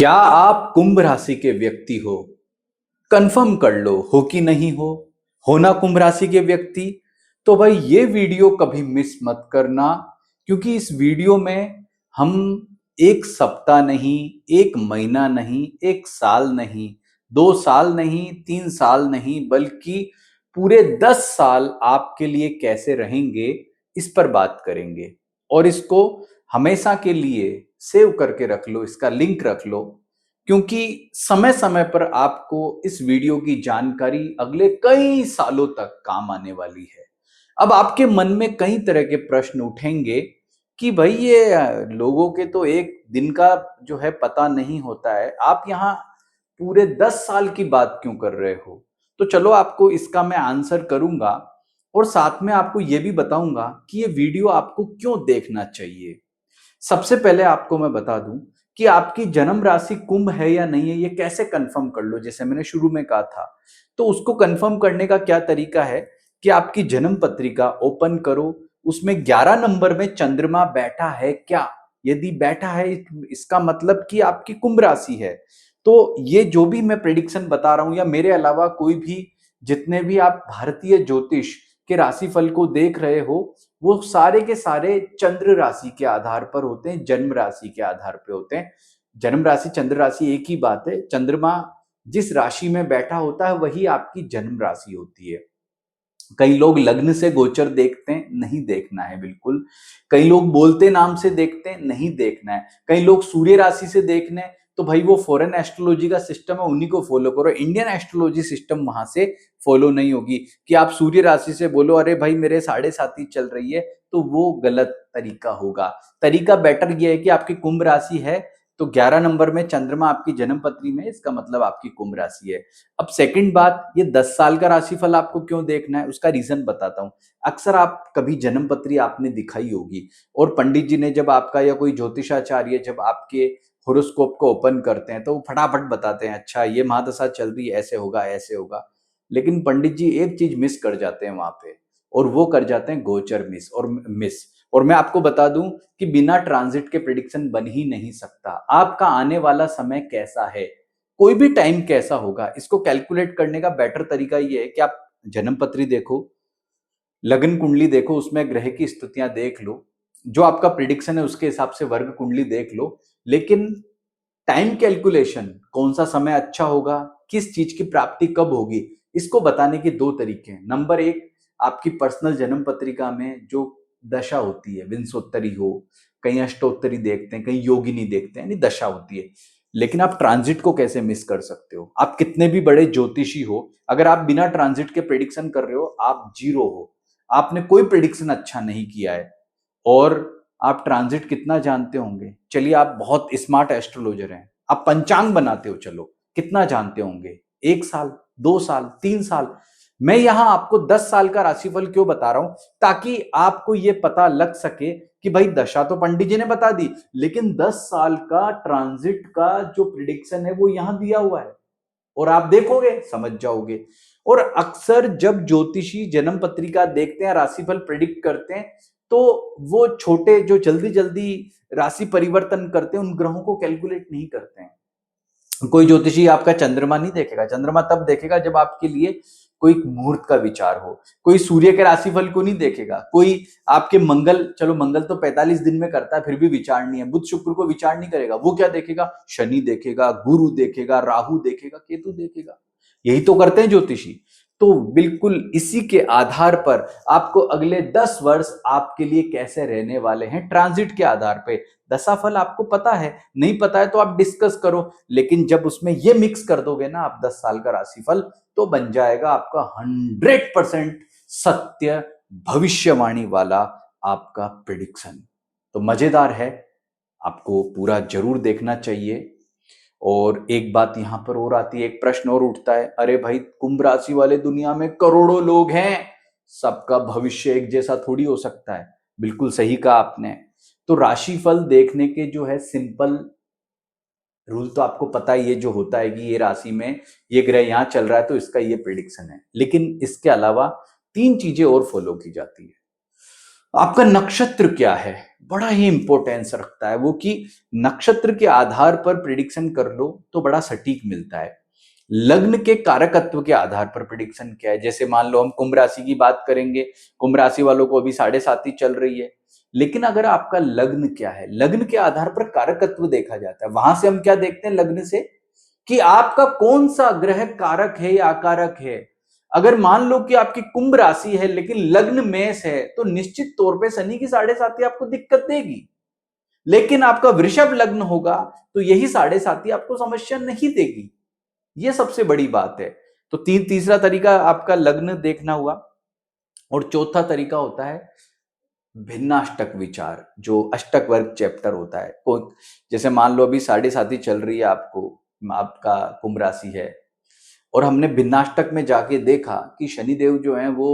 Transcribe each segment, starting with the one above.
क्या आप कुंभ राशि के व्यक्ति हो? कंफर्म कर लो हो कि नहीं हो ना कुंभ राशि के व्यक्ति। तो भाई ये वीडियो कभी मिस मत करना, क्योंकि इस वीडियो में हम एक सप्ताह नहीं, एक महीना नहीं, एक साल नहीं, 2 साल नहीं, 3 साल नहीं, बल्कि पूरे 10 साल आपके लिए कैसे रहेंगे इस पर बात करेंगे। और इसको हमेशा के लिए सेव करके रख लो, इसका लिंक रख लो, क्योंकि समय समय पर आपको इस वीडियो की जानकारी अगले कई सालों तक काम आने वाली है। अब आपके मन में कई तरह के प्रश्न उठेंगे कि भाई ये लोगों के तो एक दिन का जो है पता नहीं होता है, आप यहाँ पूरे 10 साल की बात क्यों कर रहे हो? तो चलो आपको इसका मैं आंसर करूंगा, और साथ में आपको ये भी बताऊंगा कि ये वीडियो आपको क्यों देखना चाहिए। सबसे पहले आपको मैं बता दूं कि आपकी जन्म राशि कुंभ है या नहीं है, ये कैसे कंफर्म कर लो। जैसे मैंने शुरू में कहा था, तो उसको कंफर्म करने का क्या तरीका है कि आपकी जन्म पत्रिका ओपन करो, उसमें 11 नंबर में चंद्रमा बैठा है क्या? यदि बैठा है इसका मतलब कि आपकी कुंभ राशि है। तो ये जो भी मैं प्रेडिक्शन बता रहा हूं, या मेरे अलावा कोई भी जितने भी आप भारतीय ज्योतिष के राशिफल को देख रहे हो, वो सारे के सारे चंद्र राशि के आधार पर होते हैं, जन्म राशि के आधार पे होते हैं। जन्म राशि चंद्र राशि एक ही बात है। चंद्रमा जिस राशि में बैठा होता है वही आपकी जन्म राशि होती है। कई लोग लग्न से गोचर देखते हैं, नहीं देखना है बिल्कुल। कई लोग बोलते नाम से देखते हैं, नहीं देखना है। कई लोग सूर्य राशि से देखने हैं, तो भाई वो फॉरेन एस्ट्रोलॉजी का सिस्टम है, उन्हीं को फॉलो करो। इंडियन एस्ट्रोलॉजी सिस्टम वहां से फॉलो नहीं होगी कि आप सूर्य राशि से बोलो अरे भाई मेरे 7.5 चल रही है, तो वो गलत तरीका होगा। तरीका बेटर ये है कि आपकी कुंभ राशि है, तो 11 नंबर में चंद्रमा आपकी जन्म पत्री में, इसका मतलब आपकी कुंभ राशि है। अब सेकंड बात, ये 10 साल का राशिफल आपको क्यों देखना है, उसका रीजन बताता हूं। अक्सर आप कभी जन्म पत्री आपने दिखाई होगी, और पंडित जी ने जब आपका, या कोई ज्योतिषाचार्य जब आपके होरोस्कोप को ओपन करते हैं, तो वो फटाफट बताते हैं अच्छा ये महादशा चल रही है, ऐसे होगा ऐसे होगा। लेकिन पंडित जी एक चीज मिस कर जाते हैं वहां पे, और वो कर जाते हैं गोचर मिस। और मैं आपको बता दूं कि बिना ट्रांजिट के प्रिडिक्शन बन ही नहीं सकता। आपका आने वाला समय कैसा है, कोई भी टाइम कैसा होगा, इसको कैलकुलेट करने का बेटर तरीका ये है कि आप जन्म पत्री देखो, लग्न कुंडली देखो, उसमें ग्रह की स्थितियां देख लो, जो आपका प्रिडिक्शन है उसके हिसाब से वर्ग कुंडली देख लो। लेकिन टाइम कैलकुलेशन, कौन सा समय अच्छा होगा, किस चीज की प्राप्ति कब होगी, इसको बताने के दो तरीके हैं। नंबर एक, आपकी पर्सनल जन्म पत्रिका में जो दशा होती है, विंशोत्तरी हो, कहीं अष्टोत्तरी देखते हैं, कहीं योगिनी देखते हैं, यानी दशा होती है। लेकिन आप ट्रांजिट को कैसे मिस कर सकते हो? आप कितने भी बड़े ज्योतिषी हो, अगर आप बिना ट्रांजिट के प्रिडिक्शन कर रहे हो, आप जीरो हो। आपने कोई प्रिडिक्शन अच्छा नहीं किया है। और आप ट्रांजिट कितना जानते होंगे? चलिए, आप बहुत स्मार्ट एस्ट्रोलॉजर हैं, आप पंचांग बनाते हो, चलो कितना जानते होंगे? 1 साल, 2 साल, 3 साल? मैं यहां आपको 10 साल का राशिफल क्यों बता रहा हूं? ताकि आपको यह पता लग सके कि भाई दशा तो पंडित जी ने बता दी, लेकिन 10 साल का ट्रांजिट का जो प्रिडिक्शन है वो यहां दिया हुआ है, और आप देखोगे समझ जाओगे। और अक्सर जब ज्योतिषी जन्म पत्रिका देखते हैं, राशिफल प्रिडिक्ट करते हैं, तो वो छोटे जो जल्दी जल्दी राशि परिवर्तन करते हैं, उन ग्रहों को कैलकुलेट नहीं करते हैं। कोई ज्योतिषी आपका चंद्रमा नहीं देखेगा, चंद्रमा तब देखेगा जब आपके लिए कोई मुहूर्त का विचार हो। कोई सूर्य के राशिफल को नहीं देखेगा, कोई आपके मंगल, चलो मंगल तो 45 दिन में करता है, फिर भी विचार नहीं है, बुध शुक्र को विचार नहीं करेगा। वो क्या देखेगा? शनि देखेगा, गुरु देखेगा, राहु देखेगा, केतु देखेगा। यही तो करते हैं ज्योतिषी। तो बिल्कुल इसी के आधार पर आपको अगले 10 वर्ष आपके लिए कैसे रहने वाले हैं, ट्रांजिट के आधार पे। दशाफल आपको पता है, नहीं पता है तो आप डिस्कस करो, लेकिन जब उसमें ये मिक्स कर दोगे ना आप 10 साल का राशिफल, तो बन जाएगा आपका 100% सत्य भविष्यवाणी वाला आपका प्रिडिक्शन। तो मजेदार है, आपको पूरा जरूर देखना चाहिए। और एक बात यहां पर और आती है, एक प्रश्न और उठता है, अरे भाई कुंभ राशि वाले दुनिया में करोड़ों लोग हैं, सबका भविष्य एक जैसा थोड़ी हो सकता है। बिल्कुल सही कहा आपने। तो राशिफल देखने के जो है सिंपल रूल तो आपको पता ही है, जो होता है कि ये राशि में ये ग्रह यहां चल रहा है तो इसका ये प्रिडिक्शन है। लेकिन इसके अलावा 3 चीजें और फॉलो की जाती है। आपका नक्षत्र क्या है, बड़ा ही इंपॉर्टेंस रखता है वो, कि नक्षत्र के आधार पर प्रिडिक्शन कर लो तो बड़ा सटीक मिलता है। लग्न के कारकत्व के आधार पर प्रिडिक्शन क्या है, जैसे मान लो हम कुंभ राशि की बात करेंगे, कुंभ राशि वालों को अभी 7.5 चल रही है, लेकिन अगर आपका लग्न क्या है, लग्न के आधार पर कारकत्व देखा जाता है। वहां से हम क्या देखते हैं लग्न से, कि आपका कौन सा ग्रह कारक है या अकारक है। अगर मान लो कि आपकी कुंभ राशि है लेकिन लग्न मेष है, तो निश्चित तौर पे शनि की 7.5 आपको दिक्कत देगी। लेकिन आपका वृषभ लग्न होगा तो यही 7.5 आपको समस्या नहीं देगी। ये सबसे बड़ी बात है। तो तीसरा तरीका आपका लग्न देखना हुआ। और चौथा तरीका होता है भिन्नाष्टक विचार, जो अष्टक वर्ग चैप्टर होता है। जैसे मान लो अभी 7.5 चल रही है आपको, आपका कुंभ राशि है, और हमने भिन्नाष्टक में जाके देखा कि शनिदेव जो हैं वो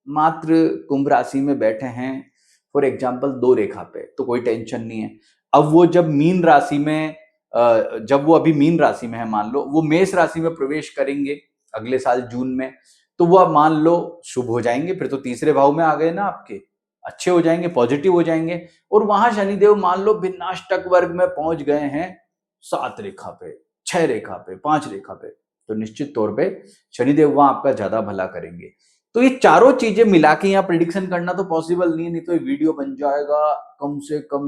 मात्र कुंभ राशि में बैठे हैं, फॉर एग्जाम्पल 2 रेखा पे, तो कोई टेंशन नहीं है। अब वो जब मीन राशि में जब वो अभी मीन राशि में है, मान लो वो मेष राशि में प्रवेश करेंगे अगले साल जून में, तो वो मान लो शुभ हो जाएंगे, फिर तो तीसरे भाव में आ गए ना आपके, अच्छे हो जाएंगे, पॉजिटिव हो जाएंगे। और वहां शनिदेव मान लो भिन्नाष्टक वर्ग में पहुंच गए हैं 7 रेखा पे, 6 रेखा पे, 5 रेखा पे, तो निश्चित तौर पे शनिदेव वहां आपका ज्यादा भला करेंगे। तो ये चारों चीजें मिला के यहाँ प्रिडिक्शन करना तो पॉसिबल नहीं है, नहीं तो ये वीडियो बन जाएगा कम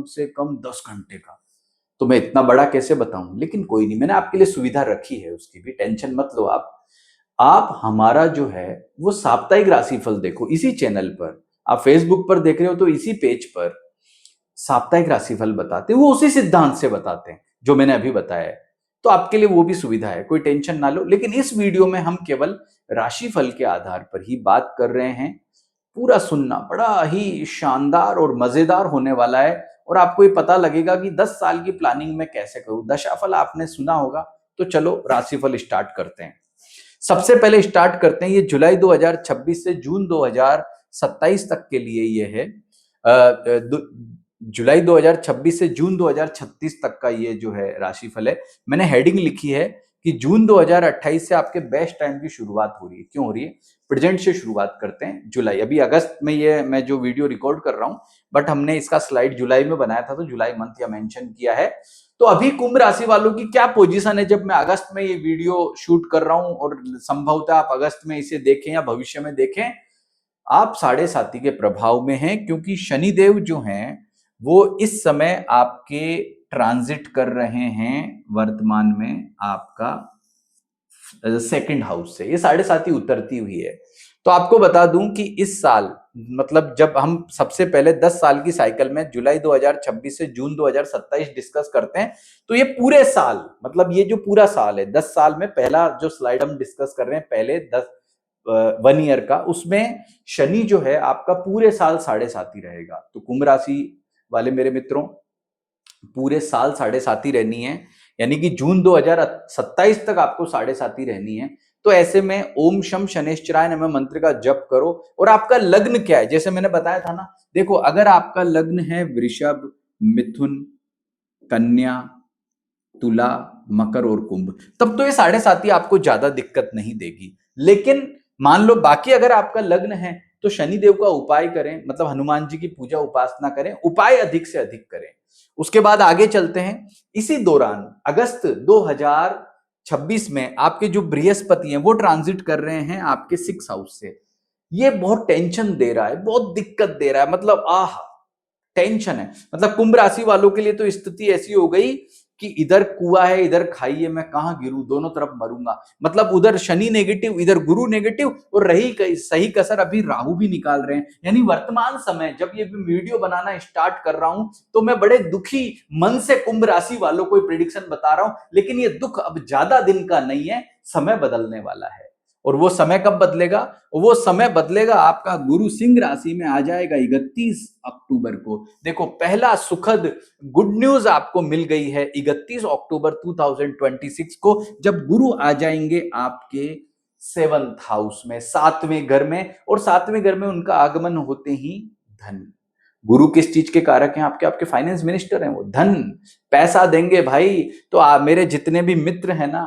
से कम 10 घंटे का। तो मैं इतना बड़ा कैसे बताऊं, लेकिन कोई नहीं, मैंने आपके लिए सुविधा रखी है, उसकी भी टेंशन मत लो आप हमारा जो है वो साप्ताहिक राशिफल देखो इसी चैनल पर। आप फेसबुक पर देख रहे हो तो इसी पेज पर साप्ताहिक राशिफल बताते हैं, वो उसी सिद्धांत से बताते हैं जो मैंने अभी बताया है। तो आपके लिए वो भी सुविधा है, कोई टेंशन ना लो। लेकिन इस वीडियो में हम केवल राशिफल के आधार पर ही बात कर रहे हैं। पूरा सुनना, बड़ा ही शानदार और मजेदार होने वाला है, और आपको ये पता लगेगा कि 10 साल की प्लानिंग में कैसे करूं। दशाफल आपने सुना होगा, तो चलो राशिफल स्टार्ट करते हैं। सबसे पहले स्टार्ट करते हैं, ये जुलाई 2026 से जून 2027 तक के लिए ये है। जुलाई 2026 से जून 2036 तक का ये जो है राशिफल है। मैंने हेडिंग लिखी है कि जून 2028 से आपके बेस्ट टाइम की शुरुआत हो रही है। क्यों हो रही है? प्रेजेंट से शुरुआत करते हैं। जुलाई, अभी अगस्त में ये मैं जो वीडियो रिकॉर्ड कर रहा हूं, बट हमने इसका स्लाइड जुलाई में बनाया था, तो जुलाई मंथ या मेंशन किया है। तो अभी कुंभ राशि वालों की क्या पोजीशन है जब मैं अगस्त में ये वीडियो शूट कर रहा हूं, और संभवतः आप अगस्त में इसे देखें या भविष्य में देखें, आप 7.5 के प्रभाव में हैं, क्योंकि शनिदेव जो हैं वो इस समय आपके ट्रांजिट कर रहे हैं वर्तमान में आपका सेकंड हाउस से। ये 7.5 उतरती हुई है। तो आपको बता दूं कि इस साल, मतलब जब हम सबसे पहले 10 साल की साइकिल में जुलाई 2026 से जून 2027 डिस्कस करते हैं, तो ये पूरे साल, मतलब ये जो पूरा साल है, 10 साल में पहला जो स्लाइड हम डिस्कस कर रहे हैं, पहले 1 ईयर का, उसमें शनि जो है आपका पूरे साल 7.5 रहेगा। तो कुंभ राशि वाले मेरे मित्रों, पूरे साल 7.5 रहनी है, यानी कि जून 2027 तक आपको 7.5 रहनी है। तो ऐसे में ओम शम शनैश्चराय नमः मंत्र का जप करो। और आपका लग्न क्या है, जैसे मैंने बताया था ना, देखो अगर आपका लग्न है वृषभ, मिथुन, कन्या, तुला, मकर और कुंभ, तब तो ये 7.5 आपको ज्यादा दिक्कत नहीं देगी। लेकिन मान लो बाकी अगर आपका लग्न है, तो शनिदेव का उपाय करें, मतलब हनुमान जी की पूजा उपासना करें, उपाय अधिक से अधिक करें। उसके बाद आगे चलते हैं। इसी दौरान अगस्त 2026 में आपके जो बृहस्पति हैं वो ट्रांजिट कर रहे हैं आपके 6 हाउस से। ये बहुत टेंशन दे रहा है, बहुत दिक्कत दे रहा है, मतलब टेंशन है। मतलब कुंभ राशि वालों के लिए तो स्थिति ऐसी हो गई कि इधर कुआं है, इधर खाई है, मैं कहां गिरूं, दोनों तरफ मरूंगा। मतलब उधर शनि नेगेटिव, इधर गुरु नेगेटिव, और रही सही कसर अभी राहु भी निकाल रहे हैं। यानी वर्तमान समय जब ये वीडियो बनाना स्टार्ट कर रहा हूं, तो मैं बड़े दुखी मन से कुंभ राशि वालों को प्रिडिक्शन बता रहा हूं। लेकिन ये दुख अब ज्यादा दिन का नहीं है, समय बदलने वाला है। और वो समय कब बदलेगा? वो समय बदलेगा, आपका गुरु सिंह राशि में आ जाएगा 31 अक्टूबर को। देखो पहला सुखद गुड न्यूज आपको मिल गई है 31 अक्टूबर 2026 को, जब गुरु आ जाएंगे आपके 7th हाउस में, 7वें घर में। और 7वें घर में उनका आगमन होते ही धन, गुरु किस चीज के कारक हैं? आपके फाइनेंस मिनिस्टर हैं, वो धन पैसा देंगे भाई। तो मेरे जितने भी मित्र हैं ना,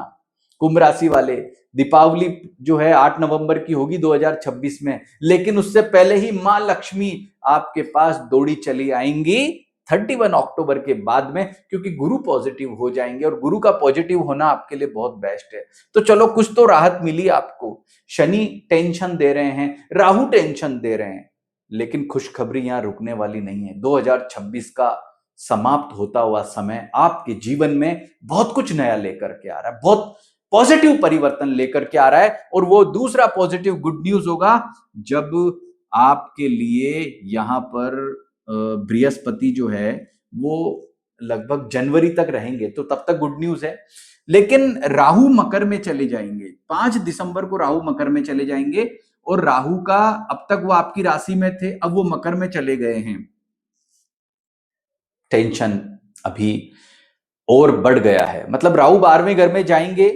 कुंभ राशि वाले, दीपावली जो है 8 नवंबर की होगी 2026 में, लेकिन उससे पहले ही मां लक्ष्मी आपके पास दौड़ी चली आएंगी 31 अक्टूबर के बाद में, क्योंकि गुरु पॉजिटिव हो जाएंगे और गुरु का पॉजिटिव होना आपके लिए बहुत बेस्ट है। तो चलो कुछ तो राहत मिली आपको। शनि टेंशन दे रहे हैं, राहु टेंशन दे रहे हैं, लेकिन खुशखबरी यहां रुकने वाली नहीं है। 2026 का समाप्त होता हुआ समय आपके जीवन में बहुत कुछ नया लेकर के आ रहा है, बहुत पॉजिटिव परिवर्तन लेकर के आ रहा है। और वो दूसरा पॉजिटिव गुड न्यूज होगा जब आपके लिए यहां पर बृहस्पति जो है वो लगभग जनवरी तक रहेंगे, तो तब तक गुड न्यूज है। लेकिन राहु मकर में चले जाएंगे, 5 दिसंबर को राहु मकर में चले जाएंगे, और राहु का अब तक वो आपकी राशि में थे, अब वो मकर में चले गए हैं। टेंशन अभी और बढ़ गया है, मतलब राहु 12वें घर में जाएंगे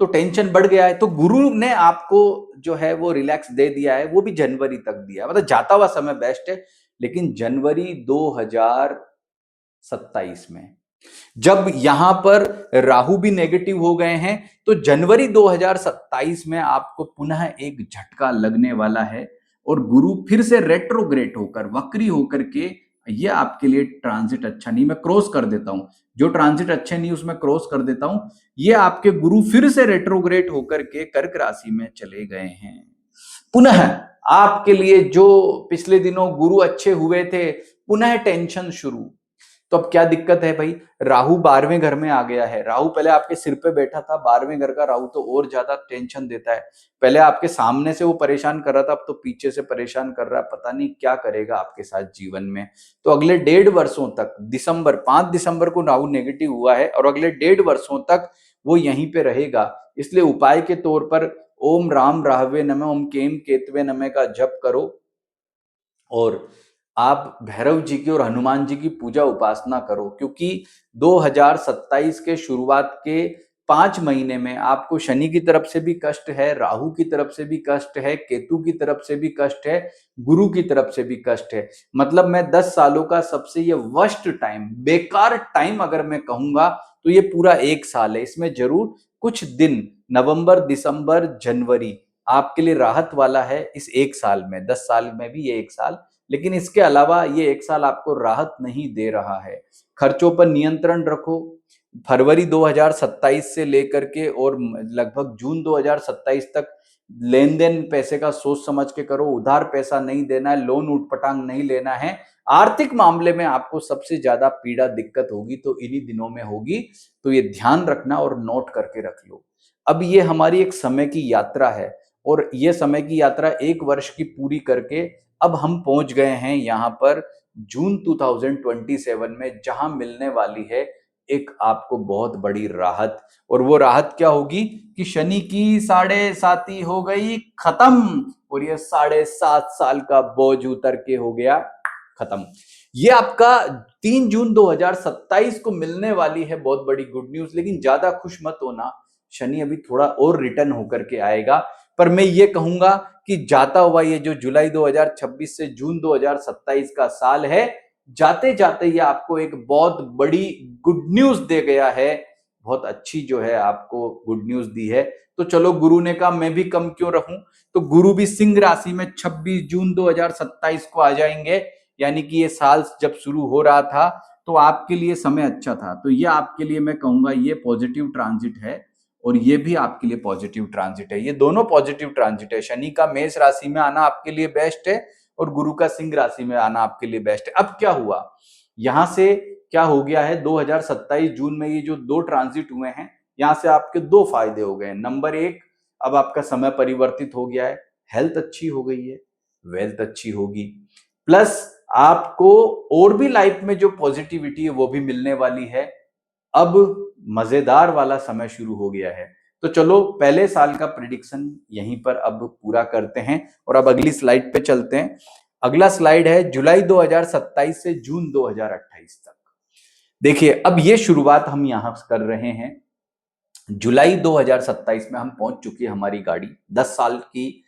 तो टेंशन बढ़ गया है। तो गुरु ने आपको जो है वो रिलैक्स दे दिया है, वो भी जनवरी तक दिया, मतलब जाता हुआ समय बेस्ट है। लेकिन जनवरी 2027 में जब यहां पर राहु भी नेगेटिव हो गए हैं, तो जनवरी 2027 में आपको पुनः एक झटका लगने वाला है, और गुरु फिर से रेट्रोग्रेड होकर, वक्री होकर के, ये आपके लिए ट्रांजिट अच्छा नहीं, मैं क्रॉस कर देता हूं, जो ट्रांजिट अच्छे नहीं उसमें क्रॉस कर देता हूं। ये आपके गुरु फिर से रेट्रोग्रेड होकर के कर्क राशि में चले गए हैं। पुनः आपके लिए जो पिछले दिनों गुरु अच्छे हुए थे, पुनः टेंशन शुरू। तो अब क्या दिक्कत है भाई, राहु 12वें घर में आ गया है। राहु पहले आपके सिर पे बैठा था, 12वें घर का राहु तो और ज्यादा टेंशन देता है। पहले आपके सामने से वो परेशान कर रहा था, अब तो पीछे से परेशान कर रहा है, पता नहीं क्या करेगा आपके साथ जीवन में। तो अगले 1.5 वर्षों तक, 5 दिसंबर को राहु नेगेटिव हुआ है, और अगले 1.5 वर्षों तक वो यहीं पे रहेगा। इसलिए उपाय के तौर पर ओम राम राहवे नमः, ओम केम केतवे नमः का जप करो, और आप भैरव जी की और हनुमान जी की पूजा उपासना करो, क्योंकि 2027 के शुरुआत के 5 महीने में आपको शनि की तरफ से भी कष्ट है, राहु की तरफ से भी कष्ट है, केतु की तरफ से भी कष्ट है, गुरु की तरफ से भी कष्ट है। मतलब मैं 10 सालों का सबसे ये वर्स्ट टाइम, बेकार टाइम अगर मैं कहूंगा, तो ये पूरा 1 साल है। इसमें जरूर कुछ दिन नवंबर, दिसंबर, जनवरी आपके लिए राहत वाला है इस 1 साल में, 10 साल में भी ये 1 साल। लेकिन इसके अलावा ये 1 साल आपको राहत नहीं दे रहा है। खर्चों पर नियंत्रण रखो। फरवरी 2027 से लेकर के और लगभग जून 2027 तक लेन देन पैसे का सोच समझ के करो, उधार पैसा नहीं देना है, लोन उठपटांग नहीं लेना है। आर्थिक मामले में आपको सबसे ज्यादा पीड़ा दिक्कत होगी तो इन्हीं दिनों में होगी, तो ये ध्यान रखना और नोट करके रख लो। अब ये हमारी एक समय की यात्रा है, और ये समय की यात्रा 1 वर्ष की पूरी करके अब हम पहुंच गए हैं यहाँ पर जून 2027 में, जहां मिलने वाली है एक आपको बहुत बड़ी राहत। और वो राहत क्या होगी कि शनि की 7.5 हो गई खत्म, और ये 7.5 साल का बोझ उतर के हो गया खत्म। ये आपका 3 जून 2027 को मिलने वाली है बहुत बड़ी गुड न्यूज। लेकिन ज्यादा खुश मत होना, शनि अभी थोड़ा और रिटर्न होकर के आएगा। पर मैं ये कहूंगा कि जाता हुआ ये जो जुलाई 2026 से जून 2027 का साल है, जाते जाते ये आपको एक बहुत बड़ी गुड न्यूज दे गया है, बहुत अच्छी जो है आपको गुड न्यूज दी है। तो चलो, गुरु ने कहा मैं भी कम क्यों रहूं, तो गुरु भी सिंह राशि में 26 जून 2027 को आ जाएंगे। यानी कि ये साल जब शुरू हो रहा था तो आपके लिए समय अच्छा था, तो ये आपके लिए मैं कहूंगा ये पॉजिटिव ट्रांजिट है, और ये भी आपके लिए पॉजिटिव ट्रांजिट है। ये दोनों पॉजिटिव ट्रांजिट है। शनि का मेष राशि में आना आपके लिए बेस्ट है, और गुरु का सिंह राशि में आना आपके लिए बेस्ट है। अब क्या हुआ, यहां से क्या हो गया है, 2027 जून में ये जो 2 ट्रांजिट हुए हैं, यहां से आपके 2 फायदे हो गए। नंबर 1, अब आपका समय परिवर्तित हो गया है, हेल्थ अच्छी हो गई है, वेल्थ अच्छी होगी, प्लस आपको और भी लाइफ में जो पॉजिटिविटी है वो भी मिलने वाली है। अब मजेदार वाला समय शुरू हो गया है। तो चलो, पहले साल का प्रिडिक्शन यहीं पर अब पूरा करते हैं, और अब अगली स्लाइड पे चलते हैं। अगला स्लाइड है जुलाई 2027 से जून 2028 तक। देखिए, अब ये शुरुआत हम यहां कर रहे हैं। जुलाई 2027 में हम पहुंच चुकी है हमारी गाड़ी, 10 साल की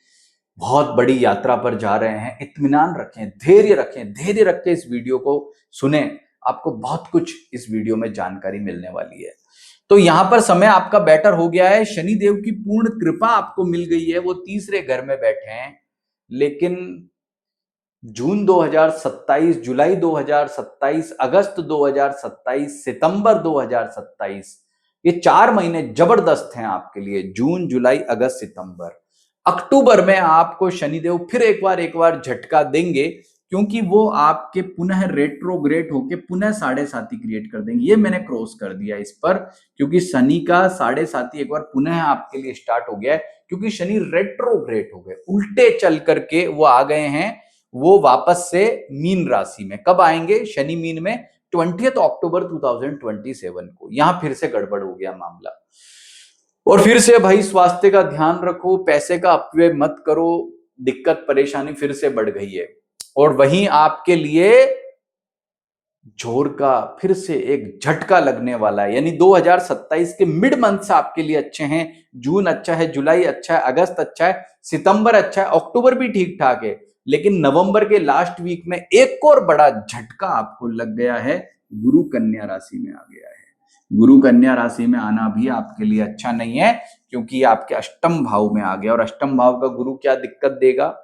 बहुत बड़ी यात्रा पर जा रहे हैं। इत्मीनान रखें, धैर्य रखें, धैर्य रख के इस वीडियो को सुने, आपको बहुत कुछ इस वीडियो में जानकारी मिलने वाली है। तो यहां पर समय आपका बेटर हो गया है, शनि देव की पूर्ण कृपा आपको मिल गई है, वो तीसरे घर में बैठे हैं। लेकिन जून 2027, जुलाई 2027, अगस्त 2027, सितंबर 2027, ये 4 महीने जबरदस्त हैं आपके लिए। जून, जुलाई, अगस्त, सितंबर। अक्टूबर में आपको शनिदेव फिर एक बार झटका देंगे, क्योंकि वो आपके पुनः रेट्रोग्रेड होके पुनः 7.5 क्रिएट कर देंगे। ये मैंने क्रॉस कर दिया इस पर, क्योंकि शनि का 7.5 एक बार पुनः आपके लिए स्टार्ट हो गया है, क्योंकि शनि रेट्रोग्रेड हो गए, उल्टे चल करके वो आ गए हैं। वो वापस से मीन राशि में कब आएंगे? शनि मीन में 20 अक्टूबर 2027 को। यहां फिर से गड़बड़ हो गया मामला। और फिर से भाई स्वास्थ्य का ध्यान रखो, पैसे का अपव्यय मत करो, दिक्कत परेशानी फिर से बढ़ गई है। और वहीं आपके लिए जोर का फिर से एक झटका लगने वाला है, यानी 2027 के मिड मंथ्स आपके लिए अच्छे हैं। जून अच्छा है, जुलाई अच्छा है, अगस्त अच्छा है, सितंबर अच्छा है, अक्टूबर भी ठीक ठाक है। लेकिन नवंबर के लास्ट वीक में एक और बड़ा झटका आपको लग गया है, गुरु कन्या राशि में आ गया है। गुरु कन्या राशि में आना भी आपके लिए अच्छा नहीं है, क्योंकि आपके अष्टम भाव में आ गया, और अष्टम भाव का गुरु क्या दिक्कत देगा?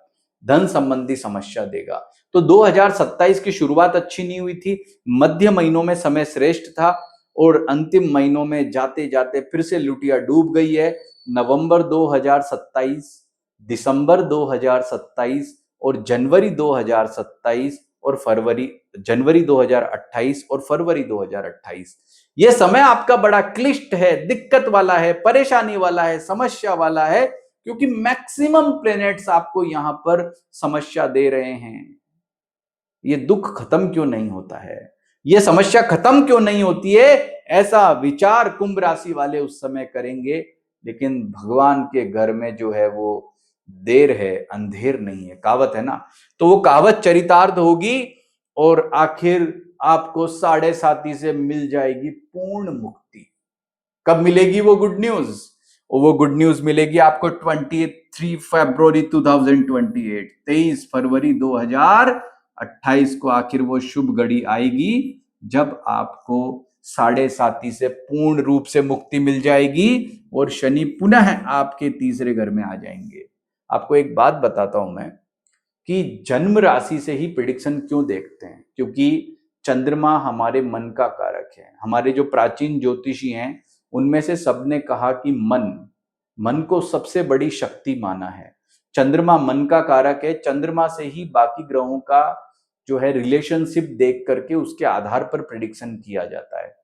धन संबंधी समस्या देगा। तो 2027 की शुरुआत अच्छी नहीं हुई थी, मध्य महीनों में समय श्रेष्ठ था, और अंतिम महीनों में जाते जाते फिर से लुटिया डूब गई है। नवंबर 2027, दिसंबर 2027 और जनवरी 2027 और फरवरी, जनवरी 2028 और फरवरी 2028, यह समय आपका बड़ा क्लिष्ट है, दिक्कत वाला है, परेशानी वाला है, समस्या वाला है, क्योंकि मैक्सिमम प्लैनेट्स आपको यहां पर समस्या दे रहे हैं। ये दुख खत्म क्यों नहीं होता है, ये समस्या खत्म क्यों नहीं होती है, ऐसा विचार कुंभ राशि वाले उस समय करेंगे। लेकिन भगवान के घर में जो है वो देर है अंधेर नहीं है, कहावत है ना। तो वो कहावत चरितार्थ होगी, और आखिर आपको 7.5 से मिल जाएगी पूर्ण मुक्ति। कब मिलेगी वो गुड न्यूज? वो गुड न्यूज मिलेगी आपको 23 फरवरी 2028, 23 फरवरी 2028 को आखिर वो शुभ घड़ी आएगी, जब आपको 7.5 से पूर्ण रूप से मुक्ति मिल जाएगी, और शनि पुनः आपके तीसरे घर में आ जाएंगे। आपको एक बात बताता हूं मैं, कि जन्म राशि से ही प्रिडिक्शन क्यों देखते हैं, क्योंकि चंद्रमा हमारे मन का कारक है। हमारे जो प्राचीन ज्योतिषी हैं, उनमें से सबने कहा कि मन को सबसे बड़ी शक्ति माना है। चंद्रमा मन का कारक है, चंद्रमा से ही बाकी ग्रहों का जो है रिलेशनशिप देख करके उसके आधार पर प्रिडिक्शन किया जाता है।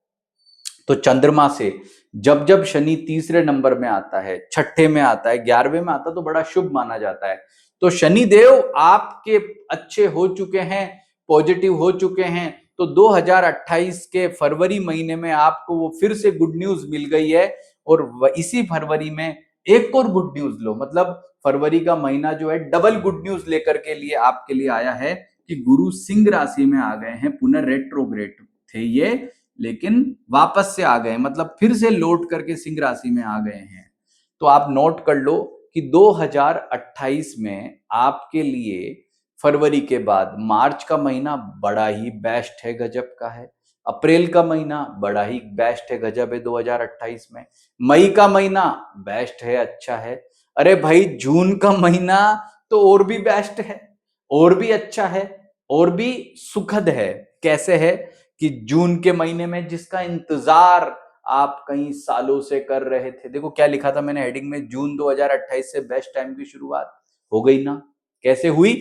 तो चंद्रमा से जब जब शनि तीसरे नंबर में आता है, छठे में आता है, 11वें में आता है, तो बड़ा शुभ माना जाता है। तो शनि देव आपके अच्छे हो चुके हैं, पॉजिटिव हो चुके हैं। तो 2028 के फरवरी महीने में आपको वो फिर से गुड न्यूज मिल गई है, और इसी फरवरी में एक और गुड न्यूज लो, मतलब फरवरी का महीना जो है डबल गुड न्यूज लेकर के लिए आपके लिए आया है, कि गुरु सिंह राशि में आ गए हैं। पुनः रेट्रोग्रेड थे ये, लेकिन वापस से आ गए, मतलब फिर से लौट करके सिंह राशि में आ गए हैं। तो आप नोट कर लो कि 2028 में आपके लिए फरवरी के बाद मार्च का महीना बड़ा ही बेस्ट है, गजब का है। अप्रैल का महीना बड़ा ही बेस्ट है, गजब है 2028 में। मई का महीना बेस्ट है, अच्छा है। अरे भाई जून का महीना तो और भी बेस्ट है, और भी अच्छा है, और भी सुखद है। कैसे है? कि जून के महीने में जिसका इंतजार आप कई सालों से कर रहे थे, देखो क्या लिखा था मैंने हेडिंग में, जून 2028 से बेस्ट टाइम की शुरुआत हो गई ना। कैसे हुई?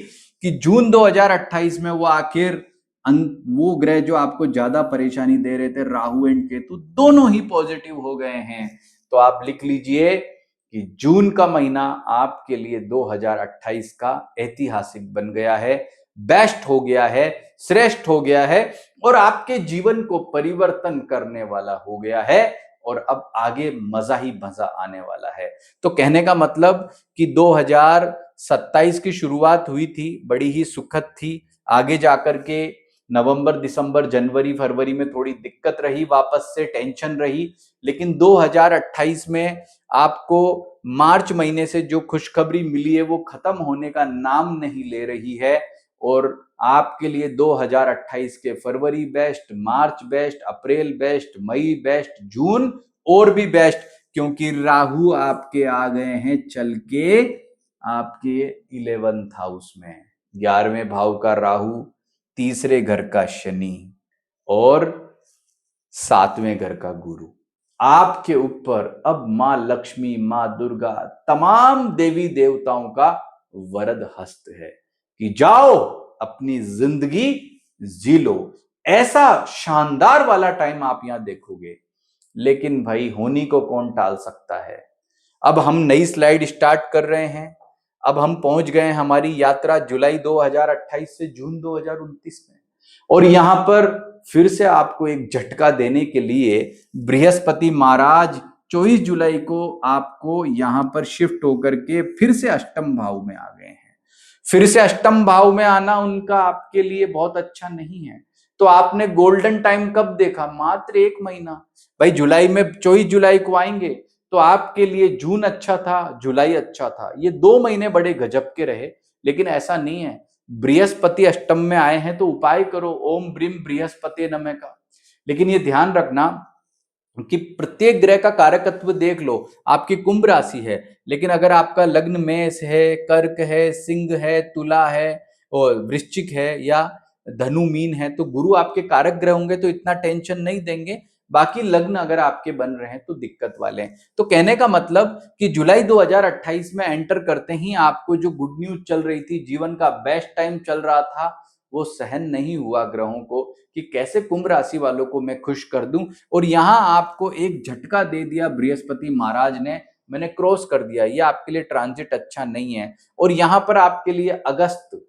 कि जून 2028 में वो आखिर वो ग्रह जो आपको ज्यादा परेशानी दे रहे थे, राहु एंड केतु, दोनों ही पॉजिटिव हो गए हैं। तो आप लिख लीजिए कि जून का महीना आपके लिए 2028 का ऐतिहासिक बन गया है, बेस्ट हो गया है, श्रेष्ठ हो गया है, और आपके जीवन को परिवर्तन करने वाला हो गया है। और अब आगे मजा ही मजा आने वाला है। तो कहने का मतलब कि 2027 की शुरुआत हुई थी, बड़ी ही सुखद थी। आगे जाकर के नवंबर, दिसंबर, जनवरी, फरवरी में थोड़ी दिक्कत रही, वापस से टेंशन रही। लेकिन 2028 में आपको मार्च महीने से जो खुशखबरी मिली है, वो खत्म होने का नाम नहीं ले रही है। और आपके लिए 2028 के फरवरी बेस्ट, मार्च बेस्ट, अप्रैल बेस्ट, मई बेस्ट, जून और भी बेस्ट, क्योंकि राहु आपके आ गए हैं चल के आपके 11th हाउस में, 11वें भाव का राहु, तीसरे घर का शनि और 7वें घर का गुरु। आपके ऊपर अब मां लक्ष्मी, मां दुर्गा, तमाम देवी देवताओं का वरद हस्त है कि जाओ अपनी जिंदगी जी लो। ऐसा शानदार वाला टाइम आप यहां देखोगे। लेकिन भाई होनी को कौन टाल सकता है। अब हम नई स्लाइड स्टार्ट कर रहे हैं। अब हम पहुंच गए हमारी यात्रा जुलाई 2028 से जून 2029 में, और यहां पर फिर से आपको एक झटका देने के लिए बृहस्पति महाराज 24 जुलाई को आपको यहां पर शिफ्ट होकर के फिर से अष्टम भाव में आ गए हैं। फिर से अष्टम भाव में आना उनका आपके लिए बहुत अच्छा नहीं है। तो आपने गोल्डन टाइम कब देखा? मात्र 1 महीना। भाई जुलाई में 24 जुलाई को आएंगे तो आपके लिए जून अच्छा था, जुलाई अच्छा था, ये 2 महीने बड़े गजब के रहे। लेकिन ऐसा नहीं है। बृहस्पति अष्टम में आए हैं तो उपाय करो ओम ब्रीम बृहस्पति नमः का। लेकिन ये ध्यान रखना कि प्रत्येक ग्रह का कारकत्व देख लो। आपकी कुंभ राशि है, लेकिन अगर आपका लग्न मेष है, कर्क है, सिंह है, तुला है और वृश्चिक है या धनु मीन है, तो गुरु आपके कारक ग्रह होंगे तो इतना टेंशन नहीं देंगे। बाकी लग्न अगर आपके बन रहे हैं तो दिक्कत वाले हैं। तो कहने का मतलब कि जुलाई 2028 में एंटर करते ही आपको जो गुड न्यूज चल रही थी, जीवन का बेस्ट टाइम चल रहा था, वो सहन नहीं हुआ ग्रहों को कि कैसे कुंभ राशि वालों को मैं खुश कर दूं। और यहां आपको एक झटका दे दिया बृहस्पति महाराज ने, मैंने क्रॉस कर दिया, ये आपके लिए ट्रांजिट अच्छा नहीं है। और यहां पर आपके लिए अगस्त,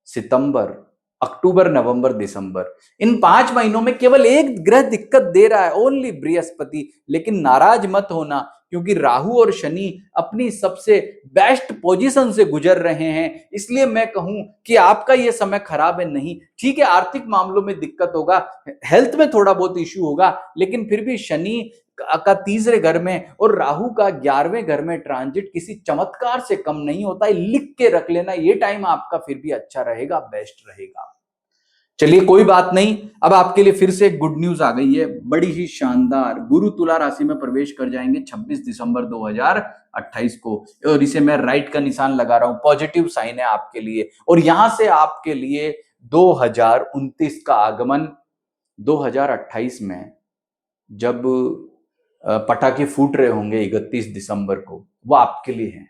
सितंबर, अक्टूबर, नवंबर, दिसंबर, इन 5 महीनों में केवल एक ग्रह दिक्कत दे रहा है, ओनली बृहस्पति। लेकिन नाराज मत होना, क्योंकि राहु और शनि अपनी सबसे बेस्ट पोजीशन से गुजर रहे हैं। इसलिए मैं कहूं कि आपका यह समय खराब है नहीं। ठीक है, आर्थिक मामलों में दिक्कत होगा, हेल्थ में थोड़ा बहुत इश्यू होगा, लेकिन फिर भी शनि का तीसरे घर में और राहु का 11वें घर में ट्रांजिट किसी चमत्कार से कम नहीं होता है। लिख के रख लेना, ये टाइम आपका फिर भी अच्छा रहेगा, बेस्ट रहेगा। चलिए कोई बात नहीं, अब आपके लिए फिर से एक गुड न्यूज आ गई है, बड़ी ही शानदार। गुरु तुला राशि में प्रवेश कर जाएंगे 26 दिसंबर 2028 को, और इसे मैं राइट का निशान लगा रहा हूं, पॉजिटिव साइन है आपके लिए। और यहां से आपके लिए 2029 का आगमन 2028 में जब पटाखे फूट रहे होंगे 31 दिसंबर को, वो आपके लिए है।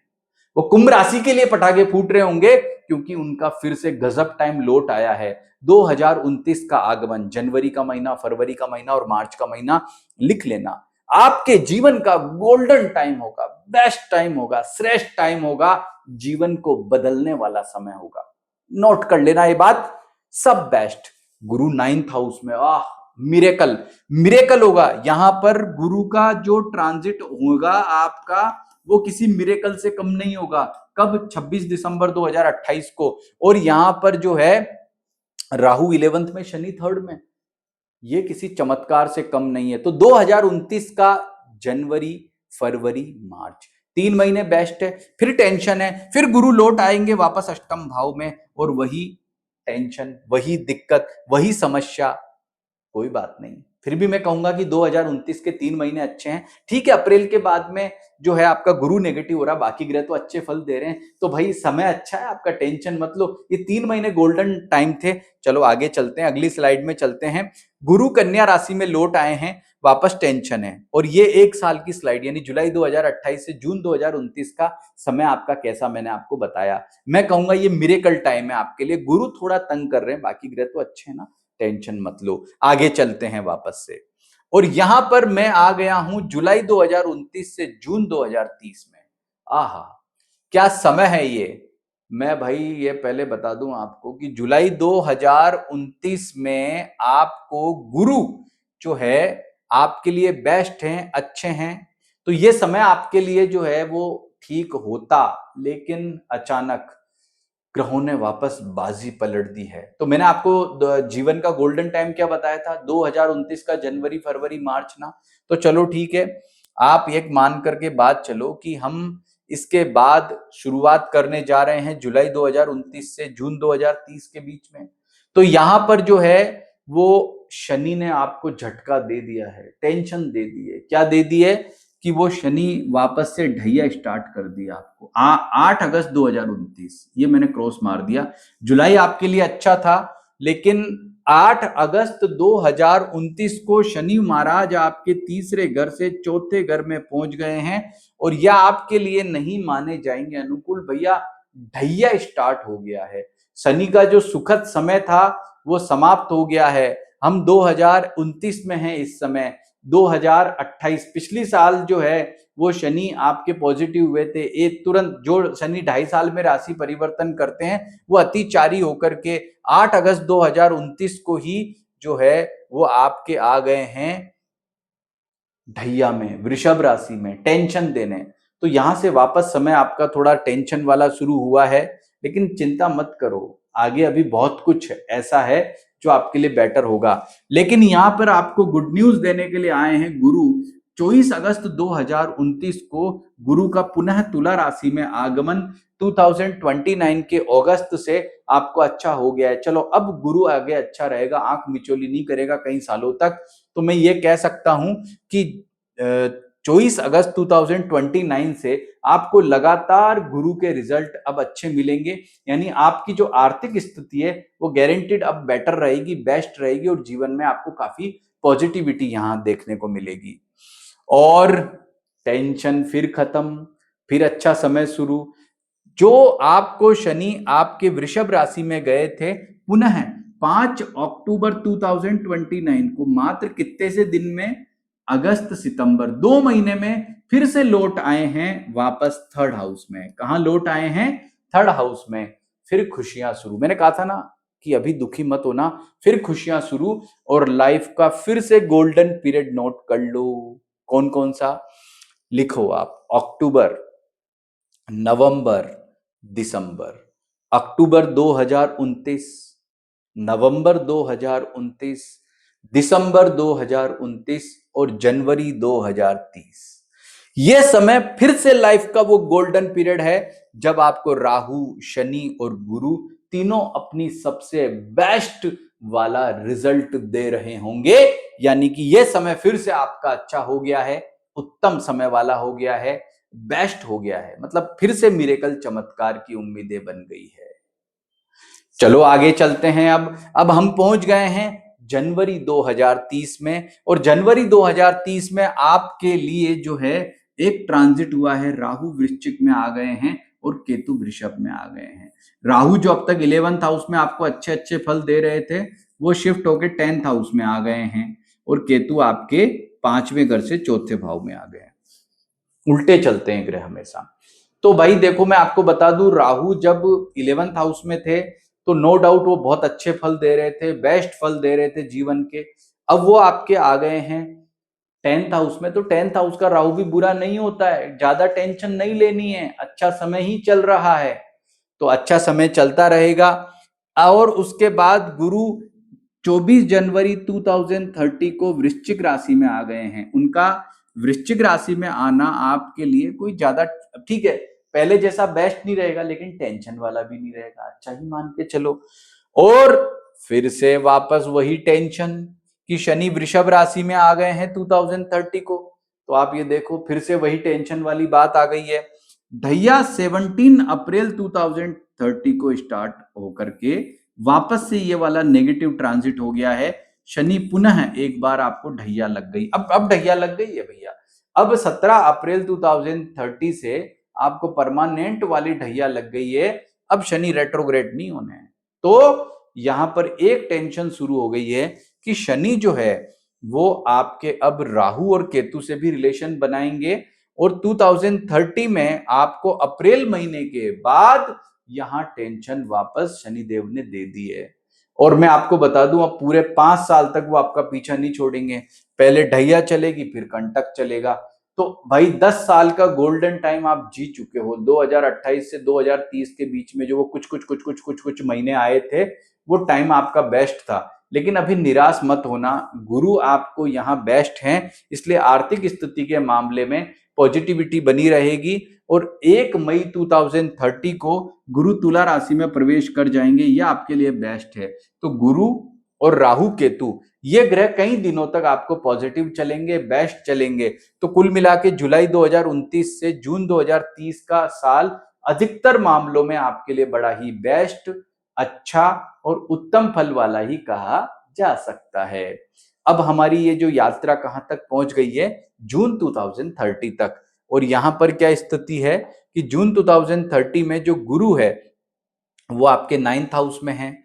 वो कुंभ राशि के लिए पटाखे फूट रहे होंगे, क्योंकि उनका फिर से गजब टाइम लौट आया है। 2029 का आगमन, जनवरी का महीना, फरवरी का महीना और मार्च का महीना, लिख लेना, आपके जीवन का गोल्डन टाइम होगा, बेस्ट टाइम होगा, श्रेष्ठ टाइम होगा, जीवन को बदलने वाला समय होगा। नोट कर लेना ये बात, सब बेस्ट। गुरु 9th हाउस में, मिरेकल, मिरेकल होगा। यहां पर गुरु का जो ट्रांजिट होगा आपका, वो किसी मिरेकल से कम नहीं होगा। कब? 26 दिसंबर 2028 को। और यहां पर जो है राहु 11th में, शनि 3rd में, ये किसी चमत्कार से कम नहीं है। तो 2029 का जनवरी, फरवरी, मार्च, 3 महीने बेस्ट है। फिर टेंशन है, फिर गुरु लौट आएंगे वापस अष्टम भाव में, और वही टेंशन, वही दिक्कत, वही समस्या। कोई बात नहीं, फिर भी मैं कहूंगा कि 2029 के 3 महीने अच्छे हैं। ठीक है, अप्रैल के बाद में जो है आपका गुरु नेगेटिव हो रहा, बाकी ग्रह तो अच्छे फल दे रहे हैं, तो भाई समय अच्छा है आपका, टेंशन मत लो। ये 3 महीने गोल्डन टाइम थे। चलो आगे चलते हैं, अगली स्लाइड में चलते हैं। गुरु कन्या राशि में लौट आए हैं, वापस टेंशन है। और ये 1 साल की स्लाइड, यानी जुलाई 2028 से जून 2029 का समय आपका कैसा, मैंने आपको बताया। मैं कहूंगा ये मिरेकल टाइम है आपके लिए। गुरु थोड़ा तंग कर रहे हैं, बाकी ग्रह तो अच्छे हैं ना, टेंशन मत लो। आगे चलते हैं वापस से, और यहां पर मैं आ गया हूं जुलाई 2029 से जून 2030 में। आहा, क्या समय है ये। मैं भाई ये पहले बता दूं आपको कि जुलाई 2029 में आपको गुरु जो है आपके लिए बेस्ट हैं, अच्छे हैं। तो ये समय आपके लिए जो है वो ठीक होता, लेकिन अचानक ग्रहों ने वापस बाजी पलट दी है। तो मैंने आपको जीवन का गोल्डन टाइम क्या बताया था, 2029 का जनवरी, फरवरी, मार्च ना। तो चलो ठीक है, आप एक मान करके बात चलो कि हम इसके बाद शुरुआत करने जा रहे हैं जुलाई 2029 से जून 2030 के बीच में। तो यहां पर जो है वो शनि ने आपको झटका दे दिया है, टेंशन दे दी है। क्या दे दी है कि वो शनि वापस से ढैया स्टार्ट कर दिया आपको। 8 अगस्त 2029 ये मैंने क्रॉस मार दिया। जुलाई आपके लिए अच्छा था, लेकिन 8 अगस्त 2029 को शनि महाराज आपके तीसरे घर से चौथे घर में पहुंच गए हैं, और यह आपके लिए नहीं माने जाएंगे अनुकूल। भैया ढैया स्टार्ट हो गया है। शनि का जो सुखद समय था वो समाप्त हो गया है। हम 2029 में हैं इस समय। 2028 पिछली साल जो है वो शनि आपके पॉजिटिव हुए थे। एक तुरंत जो शनि 2.5 साल में राशि परिवर्तन करते हैं वो अतिचारी होकर के 8 अगस्त 2029 को ही जो है वो आपके आ गए हैं ढैया में, वृषभ राशि में, टेंशन देने। तो यहां से वापस समय आपका थोड़ा टेंशन वाला शुरू हुआ है, लेकिन चिंता मत करो, आगे अभी बहुत कुछ ऐसा है जो आपके लिए बेटर होगा। लेकिन यहां पर आपको गुड न्यूज देने के लिए आए हैं गुरु। 24 अगस्त 2029 को गुरु का पुनः तुला राशि में आगमन 2029 के अगस्त से आपको अच्छा हो गया है। चलो अब गुरु आगे अच्छा रहेगा, आंख मिचौली नहीं करेगा कई सालों तक। तो मैं ये कह सकता हूं कि 24 अगस्त 2029 से आपको लगातार गुरु के रिजल्ट अब अच्छे मिलेंगे। यानी आपकी जो आर्थिक स्थिति है वो गारंटीड अब बेटर रहेगी, बेस्ट रहेगी, और जीवन में आपको काफी पॉजिटिविटी यहां देखने को मिलेगी। और टेंशन फिर खत्म, फिर अच्छा समय शुरू। जो आपको शनि आपके वृषभ राशि में गए थे, पुनः 5 अक्टूबर 2029 को मात्र कितने से दिन में, अगस्त सितंबर 2 महीने में फिर से लौट आए हैं वापस थर्ड हाउस में। कहां लौट आए हैं? थर्ड हाउस में। फिर खुशियां शुरू। मैंने कहा था ना कि अभी दुखी मत होना, फिर खुशियां शुरू, और लाइफ का फिर से गोल्डन पीरियड नोट कर लो। कौन कौन सा लिखो आप? अक्टूबर, नवंबर, दिसंबर। अक्टूबर 2029, नवंबर 2029, दिसंबर 2029 और जनवरी 2030। यह समय फिर से लाइफ का वो गोल्डन पीरियड है जब आपको राहु, शनि और गुरु तीनों अपनी सबसे बेस्ट वाला रिजल्ट दे रहे होंगे। यानी कि यह समय फिर से आपका अच्छा हो गया है, उत्तम समय वाला हो गया है, बेस्ट हो गया है। मतलब फिर से मिरेकल चमत्कार की उम्मीदें बन गई है। चलो आगे चलते हैं। अब हम पहुंच गए हैं जनवरी 2030 में, और जनवरी 2030 में आपके लिए जो है एक ट्रांजिट हुआ है। राहु वृश्चिक में आ गए हैं और केतु वृषभ में आ गए हैं। राहु जो अब तक 11th हाउस में आपको अच्छे अच्छे फल दे रहे थे, वो शिफ्ट होके 10th हाउस में आ गए हैं, और केतु आपके 5वें घर से चौथे भाव में आ गए हैं। उल्टे चलते हैं ग्रह हमेशा। तो भाई देखो, मैं आपको बता दूं, राहु जब 11th हाउस में थे तो नो डाउट वो बहुत अच्छे फल दे रहे थे, बेस्ट फल दे रहे थे जीवन के। अब वो आपके आ गए हैं 10th हाउस में। तो 10th हाउस का राहु भी बुरा नहीं होता है, ज्यादा टेंशन नहीं लेनी है, अच्छा समय ही चल रहा है। तो अच्छा समय चलता रहेगा। और उसके बाद गुरु 24 जनवरी 2030 को वृश्चिक राशि में आ गए हैं। उनका वृश्चिक राशि में आना आपके लिए कोई ज्यादा, ठीक है, पहले जैसा बेस्ट नहीं रहेगा, लेकिन टेंशन वाला भी नहीं रहेगा, अच्छा ही मान के चलो। और फिर से वापस वही टेंशन कि शनि वृषभ राशि में आ गए हैं 2030 को। तो आप ये देखो, फिर से वही टेंशन वाली बात आ गई है। ढैया 17 अप्रैल 2030 को स्टार्ट होकर के वापस से ये वाला नेगेटिव ट्रांजिट हो गया है। शनि पुनः एक बार आपको ढैया लग गई। अब ढैया लग गई है भैया। अब 17 अप्रैल 2030 से आपको परमानेंट वाली ढैया लग गई है। अब शनि रेट्रोग्रेड नहीं होने हैं। तो यहां पर एक टेंशन शुरू हो गई है कि शनि जो है वो आपके अब राहु और केतु से भी रिलेशन बनाएंगे, और 2030 में आपको अप्रैल महीने के बाद यहां टेंशन वापस शनिदेव ने दे दी है। और मैं आपको बता दूं, अब पूरे 5 साल तक वो आपका पीछा नहीं छोड़ेंगे। पहले ढैया चलेगी, फिर कंटक चलेगा। तो भाई 10 साल का गोल्डन टाइम आप जी चुके हो। 2028 से 2030 के बीच में जो वो कुछ महीने आए थे, वो टाइम आपका बेस्ट था। लेकिन अभी निराश मत होना, गुरु आपको यहाँ बेस्ट हैं, इसलिए आर्थिक स्थिति के मामले में पॉजिटिविटी बनी रहेगी। और 1 मई 2030 को गुरु तुला राशि में प्रवेश कर जाएंगे, यह आपके लिए बेस्ट है। तो गुरु और राहु केतु ये ग्रह कई दिनों तक आपको पॉजिटिव चलेंगे, बेस्ट चलेंगे। तो कुल मिला के जुलाई 2029 से जून 2030 का साल अधिकतर मामलों में आपके लिए बड़ा ही बेस्ट, अच्छा और उत्तम फल वाला ही कहा जा सकता है। अब हमारी ये जो यात्रा कहां तक पहुंच गई है, जून 2030 तक। और यहां पर क्या स्थिति है कि जून 2030 में जो गुरु है वो आपके 9th हाउस में है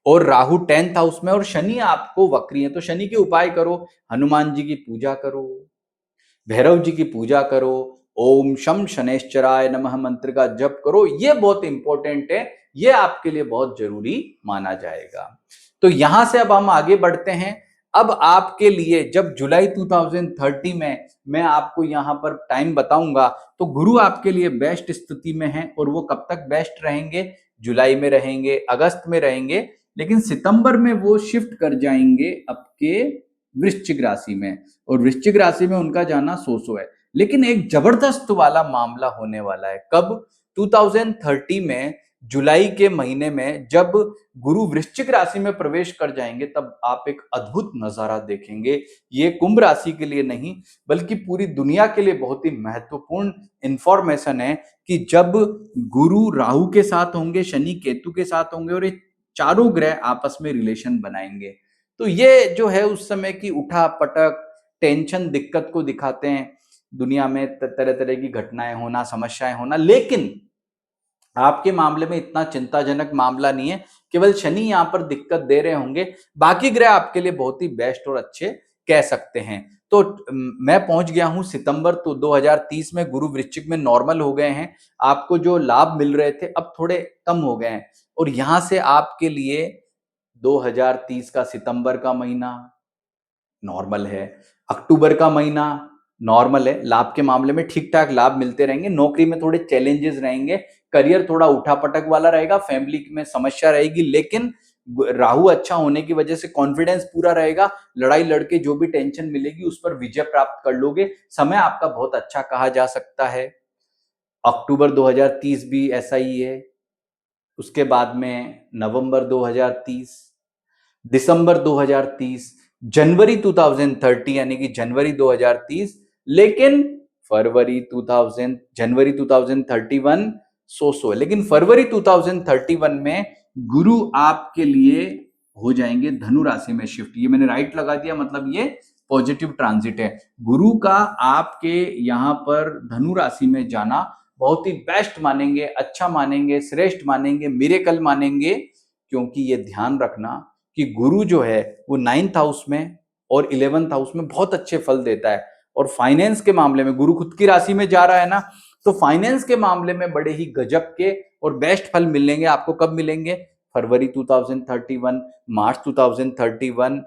और राहु 10th हाउस में, और शनि आपको वक्री है। तो शनि के उपाय करो, हनुमान जी की पूजा करो, भैरव जी की पूजा करो, ओम शम शनैश्चराय नमः मंत्र का जप करो। ये बहुत इंपॉर्टेंट है, ये आपके लिए बहुत जरूरी माना जाएगा। तो यहां से अब हम आगे बढ़ते हैं। अब आपके लिए जब जुलाई 2030 में मैं आपको यहां पर टाइम बताऊंगा, तो गुरु आपके लिए बेस्ट स्थिति में है। और वो कब तक बेस्ट रहेंगे? जुलाई में रहेंगे, अगस्त में रहेंगे, लेकिन सितंबर में वो शिफ्ट कर जाएंगे आपके वृश्चिक राशि में। और वृश्चिक राशि में उनका जाना सो है। लेकिन एक जबरदस्त वाला मामला होने वाला है। कब? 2030 में जुलाई के महीने में जब गुरु वृश्चिक राशि में प्रवेश कर जाएंगे, तब आप एक अद्भुत नजारा देखेंगे। ये कुंभ राशि के लिए नहीं बल्कि पूरी दुनिया के लिए बहुत ही महत्वपूर्ण इंफॉर्मेशन है कि जब गुरु राहु के साथ होंगे, शनि केतु के साथ होंगे और ये चारों ग्रह आपस में रिलेशन बनाएंगे, तो ये जो है उस समय की उठा पटक, टेंशन, दिक्कत को दिखाते हैं। दुनिया में तरह तरह की घटनाएं होना, समस्याएं होना। लेकिन आपके मामले में इतना चिंताजनक मामला नहीं है, केवल शनि यहां पर दिक्कत दे रहे होंगे। बाकी ग्रह आपके लिए बहुत ही बेस्ट और अच्छे कह सकते हैं। तो मैं पहुंच गया हूं सितंबर तो 2030 में, गुरु वृश्चिक में नॉर्मल हो गए हैं। आपको जो लाभ मिल रहे थे अब थोड़े कम हो गए हैं। और यहां से आपके लिए 2030 का सितंबर का महीना नॉर्मल है, अक्टूबर का महीना नॉर्मल है। लाभ के मामले में ठीक ठाक लाभ मिलते रहेंगे, नौकरी में थोड़े चैलेंजेस रहेंगे, करियर थोड़ा उठापटक वाला रहेगा, फैमिली में समस्या रहेगी। लेकिन राहु अच्छा होने की वजह से कॉन्फिडेंस पूरा रहेगा, लड़ाई लड़के जो भी टेंशन मिलेगी उस पर विजय प्राप्त कर लोगे। समय आपका बहुत अच्छा कहा जा सकता है। अक्टूबर 2030 भी ऐसा ही है। उसके बाद में नवंबर 2030, दिसंबर 2030, जनवरी 2030 यानी कि जनवरी 2030, लेकिन जनवरी 2031 सो है। लेकिन फरवरी 2031 में गुरु आपके लिए हो जाएंगे धनु राशि में शिफ्ट। ये मैंने राइट लगा दिया, मतलब ये पॉजिटिव ट्रांजिट है। गुरु का आपके यहां पर धनु राशि में जाना बहुत ही बेस्ट मानेंगे, अच्छा मानेंगे, श्रेष्ठ मानेंगे, मिरेकल मानेंगे। क्योंकि ये ध्यान रखना कि गुरु जो है वो 9th हाउस में और 11th हाउस में बहुत अच्छे फल देता है। और फाइनेंस के मामले में गुरु खुद की राशि में जा रहा है ना, तो फाइनेंस के मामले में बड़े ही गजब के और बेस्ट फल मिलेंगे आपको। कब मिलेंगे? फरवरी 2031, मार्च 2031,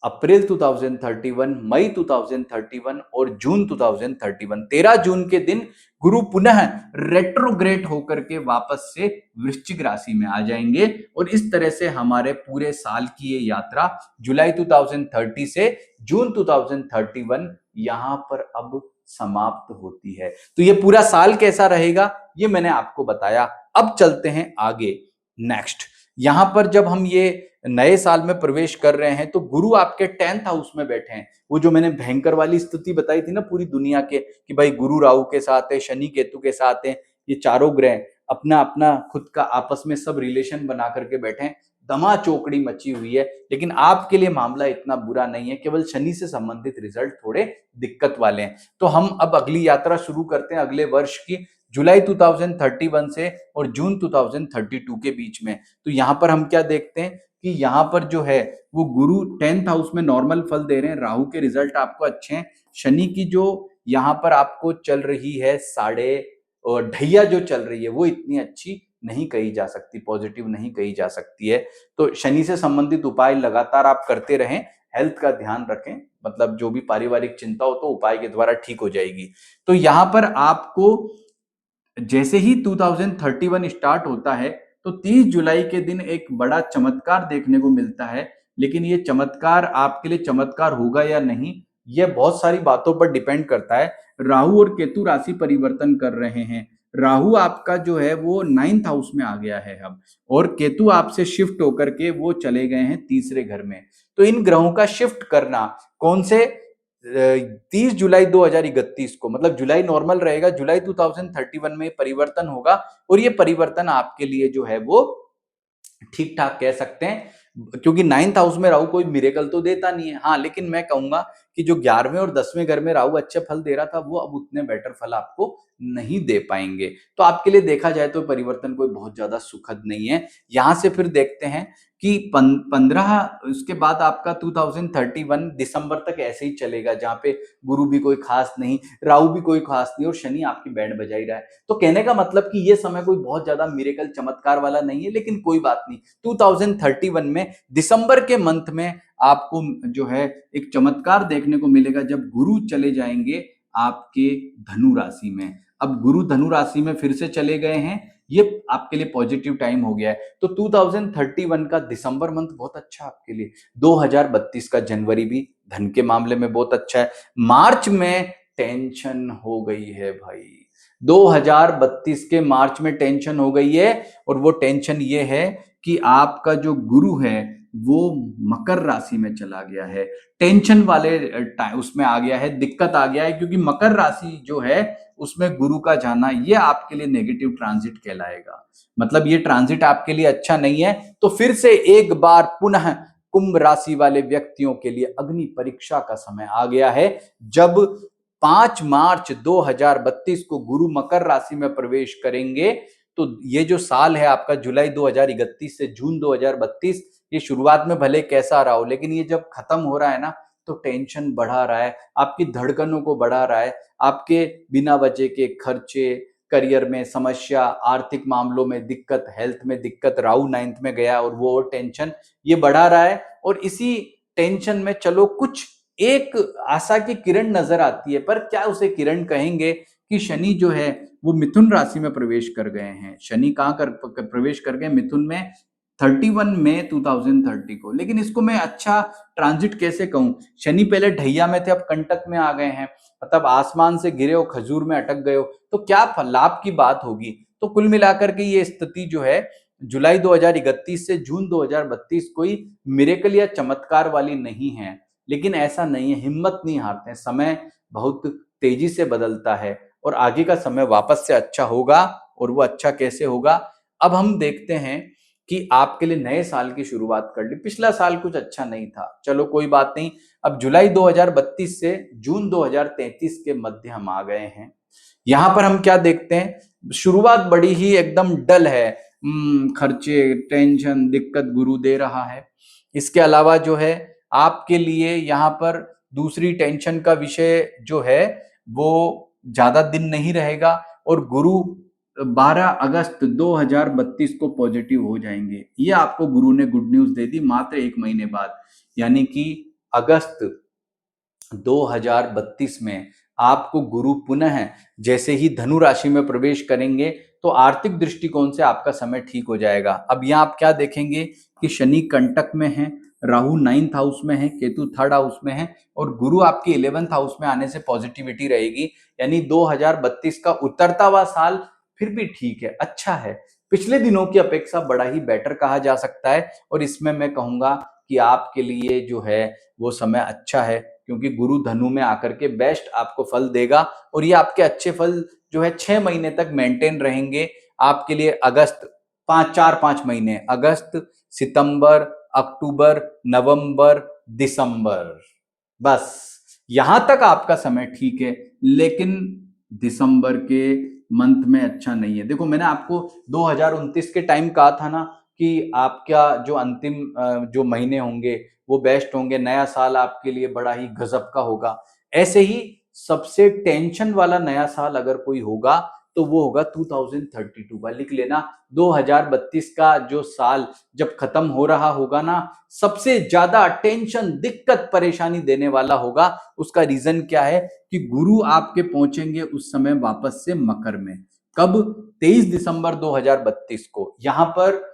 अप्रैल 2031, मई 2031 और जून 2031। 13 जून के दिन गुरु पुनः रेट्रोग्रेड होकर के वापस से वृश्चिक राशि में आ जाएंगे। और इस तरह से हमारे पूरे साल की ये यात्रा जुलाई 2030 से जून 2031 यहां पर अब समाप्त होती है। तो ये पूरा साल कैसा रहेगा ये मैंने आपको बताया। अब चलते हैं आगे नेक्स्ट। यहां पर जब हम ये नए साल में प्रवेश कर रहे हैं तो गुरु आपके 10th हाउस में बैठे हैं। वो जो मैंने भयंकर वाली स्थिति बताई थी ना पूरी दुनिया के, कि भाई गुरु राहु के साथ है, शनि केतु के साथ है, ये चारों ग्रह अपना अपना खुद का आपस में सब रिलेशन बना करके बैठे हैं, दमा चौकड़ी मची हुई है। लेकिन आपके लिए मामला इतना बुरा नहीं है, केवल शनि से संबंधित रिजल्ट थोड़े दिक्कत वाले हैं। तो हम अब अगली यात्रा शुरू करते हैं अगले वर्ष की, जुलाई 2031 से और जून 2032 के बीच में। तो यहां पर हम क्या देखते हैं कि यहाँ पर जो है वो गुरु 10th हाउस में नॉर्मल फल दे रहे हैं, राहु के रिजल्ट आपको अच्छे हैं। शनि की जो यहाँ पर आपको चल रही है साढ़े ढैया जो चल रही है वो इतनी अच्छी नहीं कही जा सकती, पॉजिटिव नहीं कही जा सकती है। तो शनि से संबंधित उपाय लगातार आप करते रहें, हेल्थ का ध्यान रखें, मतलब जो भी पारिवारिक चिंता हो तो उपाय के द्वारा ठीक हो जाएगी। तो यहाँ पर आपको जैसे ही 2031 स्टार्ट होता है तो 30 जुलाई के दिन एक बड़ा चमत्कार देखने को मिलता है। लेकिन ये चमत्कार आपके लिए चमत्कार होगा या नहीं, यह बहुत सारी बातों पर डिपेंड करता है। राहु और केतु राशि परिवर्तन कर रहे हैं। राहु आपका जो है वो 9th हाउस में आ गया है अब, और केतु आपसे शिफ्ट होकर के वो चले गए हैं तीसरे घर में। तो तो इन ग्रहों का शिफ्ट करना कौन से 30 जुलाई 2031 को, मतलब जुलाई नॉर्मल रहेगा, जुलाई 2031 में परिवर्तन होगा और ये परिवर्तन आपके लिए जो है वो ठीक ठाक कह सकते हैं, क्योंकि 9th हाउस में राहु कोई मिरेकल तो देता नहीं है। हाँ, लेकिन मैं कहूंगा कि जो 11वें और 10वें घर में राहु अच्छे फल दे रहा था वो अब उतने बेटर फल आपको नहीं दे पाएंगे। तो आपके लिए देखा जाए तो परिवर्तन कोई बहुत ज्यादा सुखद नहीं है। यहां से फिर देखते हैं कि 15 उसके बाद आपका 2031 दिसंबर तक ऐसे ही चलेगा, जहां पे गुरु भी कोई खास नहीं, राहु भी कोई खास नहीं और शनि आपकी बैंड बजा ही रहा है। तो कहने का मतलब कि ये समय कोई बहुत ज्यादा मिरेकल चमत्कार वाला नहीं है, लेकिन कोई बात नहीं, 2031 में दिसंबर के मंथ में आपको जो है एक चमत्कार देखने को मिलेगा, जब गुरु चले जाएंगे आपके धनु राशि में। अब गुरु धनु राशि में फिर से चले गए हैं, ये आपके लिए पॉजिटिव टाइम हो गया है। तो 2031 का दिसंबर मंथ बहुत अच्छा आपके लिए, 2032 का जनवरी भी धन के मामले में बहुत अच्छा है। मार्च में टेंशन हो गई है भाई, 2032 के मार्च में टेंशन हो गई है, और वो टेंशन ये है कि आपका जो गुरु है वो मकर राशि में चला गया है। टेंशन वाले उसमें आ गया है, दिक्कत आ गया है, क्योंकि मकर राशि जो है उसमें गुरु का जाना ये आपके लिए नेगेटिव ट्रांजिट कहलाएगा, मतलब ये ट्रांजिट आपके लिए अच्छा नहीं है। तो फिर से एक बार पुनः कुंभ राशि वाले व्यक्तियों के लिए अग्नि परीक्षा का समय आ गया है, जब 5 मार्च 2032 को गुरु मकर राशि में प्रवेश करेंगे। तो ये जो साल है आपका जुलाई 2031 से जून 2032, ये शुरुआत में भले कैसा रहा हो, लेकिन ये जब खत्म हो रहा है ना, तो टेंशन बढ़ा रहा है, आपकी धड़कनों को बढ़ा रहा है, आपके बिना वजह के खर्चे, करियर में समस्या, आर्थिक मामलों में दिक्कत, हेल्थ में दिक्कत, राहु 9th में गया और वो और टेंशन ये बढ़ा रहा है। और इसी टेंशन में चलो कुछ एक आशा की किरण नजर आती है, पर क्या उसे किरण कहेंगे कि शनि जो है वो मिथुन राशि में प्रवेश कर गए हैं। शनि कहाँ कर प्रवेश कर गए? मिथुन में 31 मई 2030 को। लेकिन इसको मैं अच्छा ट्रांजिट कैसे कहूं? शनि पहले ढैया में थे, अब कंटक में आ गए हैं, मतलब आसमान से गिरे हो, खजूर में अटक गए हो, तो क्या लाभ की बात होगी। तो कुल मिलाकर के ये स्थिति जो है जुलाई 2031 से जून 2032 कोई मिरेकल या चमत्कार वाली नहीं है, लेकिन ऐसा नहीं है, हिम्मत नहीं हारते, समय बहुत तेजी से बदलता है और आगे का समय वापस से अच्छा होगा। और वो अच्छा कैसे होगा, अब हम देखते हैं कि आपके लिए नए साल की शुरुआत कर ली। पिछला साल कुछ अच्छा नहीं था, चलो कोई बात नहीं, अब जुलाई 2032 से जून 2033 के मध्य हम आ गए हैं। यहां पर हम क्या देखते हैं, शुरुआत बड़ी ही एकदम डल है, खर्चे, टेंशन, दिक्कत गुरु दे रहा है। इसके अलावा जो है आपके लिए यहाँ पर दूसरी टेंशन का विषय जो है वो ज्यादा दिन नहीं रहेगा, और गुरु 12 अगस्त 2032 को पॉजिटिव हो जाएंगे। ये आपको गुरु ने गुड न्यूज दे दी मात्र 1 महीने बाद, यानी कि अगस्त 2032 में आपको गुरु पुनः जैसे ही धनु राशि में प्रवेश करेंगे तो आर्थिक दृष्टिकोण से आपका समय ठीक हो जाएगा। अब यहाँ आप क्या देखेंगे कि शनि कंटक में है, राहु 9th हाउस में है, केतु 3rd हाउस में है, और गुरु आपकी 11th हाउस में आने से पॉजिटिविटी रहेगी। यानी 2032 का उतरता हुआ साल फिर भी ठीक है, अच्छा है, पिछले दिनों की अपेक्षा बड़ा ही बेटर कहा जा सकता है। और इसमें मैं कहूंगा कि आपके लिए जो है वो समय अच्छा है, क्योंकि गुरु धनु में आकर के बेस्ट आपको फल देगा, और ये आपके अच्छे फल जो है 6 महीने तक मेंटेन रहेंगे आपके लिए। अगस्त 4-5 महीने, अगस्त, सितंबर, अक्टूबर, नवंबर, दिसंबर, बस यहां तक आपका समय ठीक है। लेकिन दिसंबर के मंथ में अच्छा नहीं है। देखो मैंने आपको 2029 के टाइम कहा था ना कि आपका जो अंतिम जो महीने होंगे वो बेस्ट होंगे, नया साल आपके लिए बड़ा ही गजब का होगा। ऐसे ही सबसे टेंशन वाला नया साल अगर कोई होगा तो वो होगा 2032 का, लिख लेना। 2032 का जो साल जब खत्म हो रहा होगा ना, सबसे ज्यादा टेंशन, दिक्कत, परेशानी देने वाला होगा। उसका रीजन क्या है कि गुरु आपके पहुंचेंगे उस समय वापस से मकर में। कब? 23 दिसंबर 2032 को। यहां पर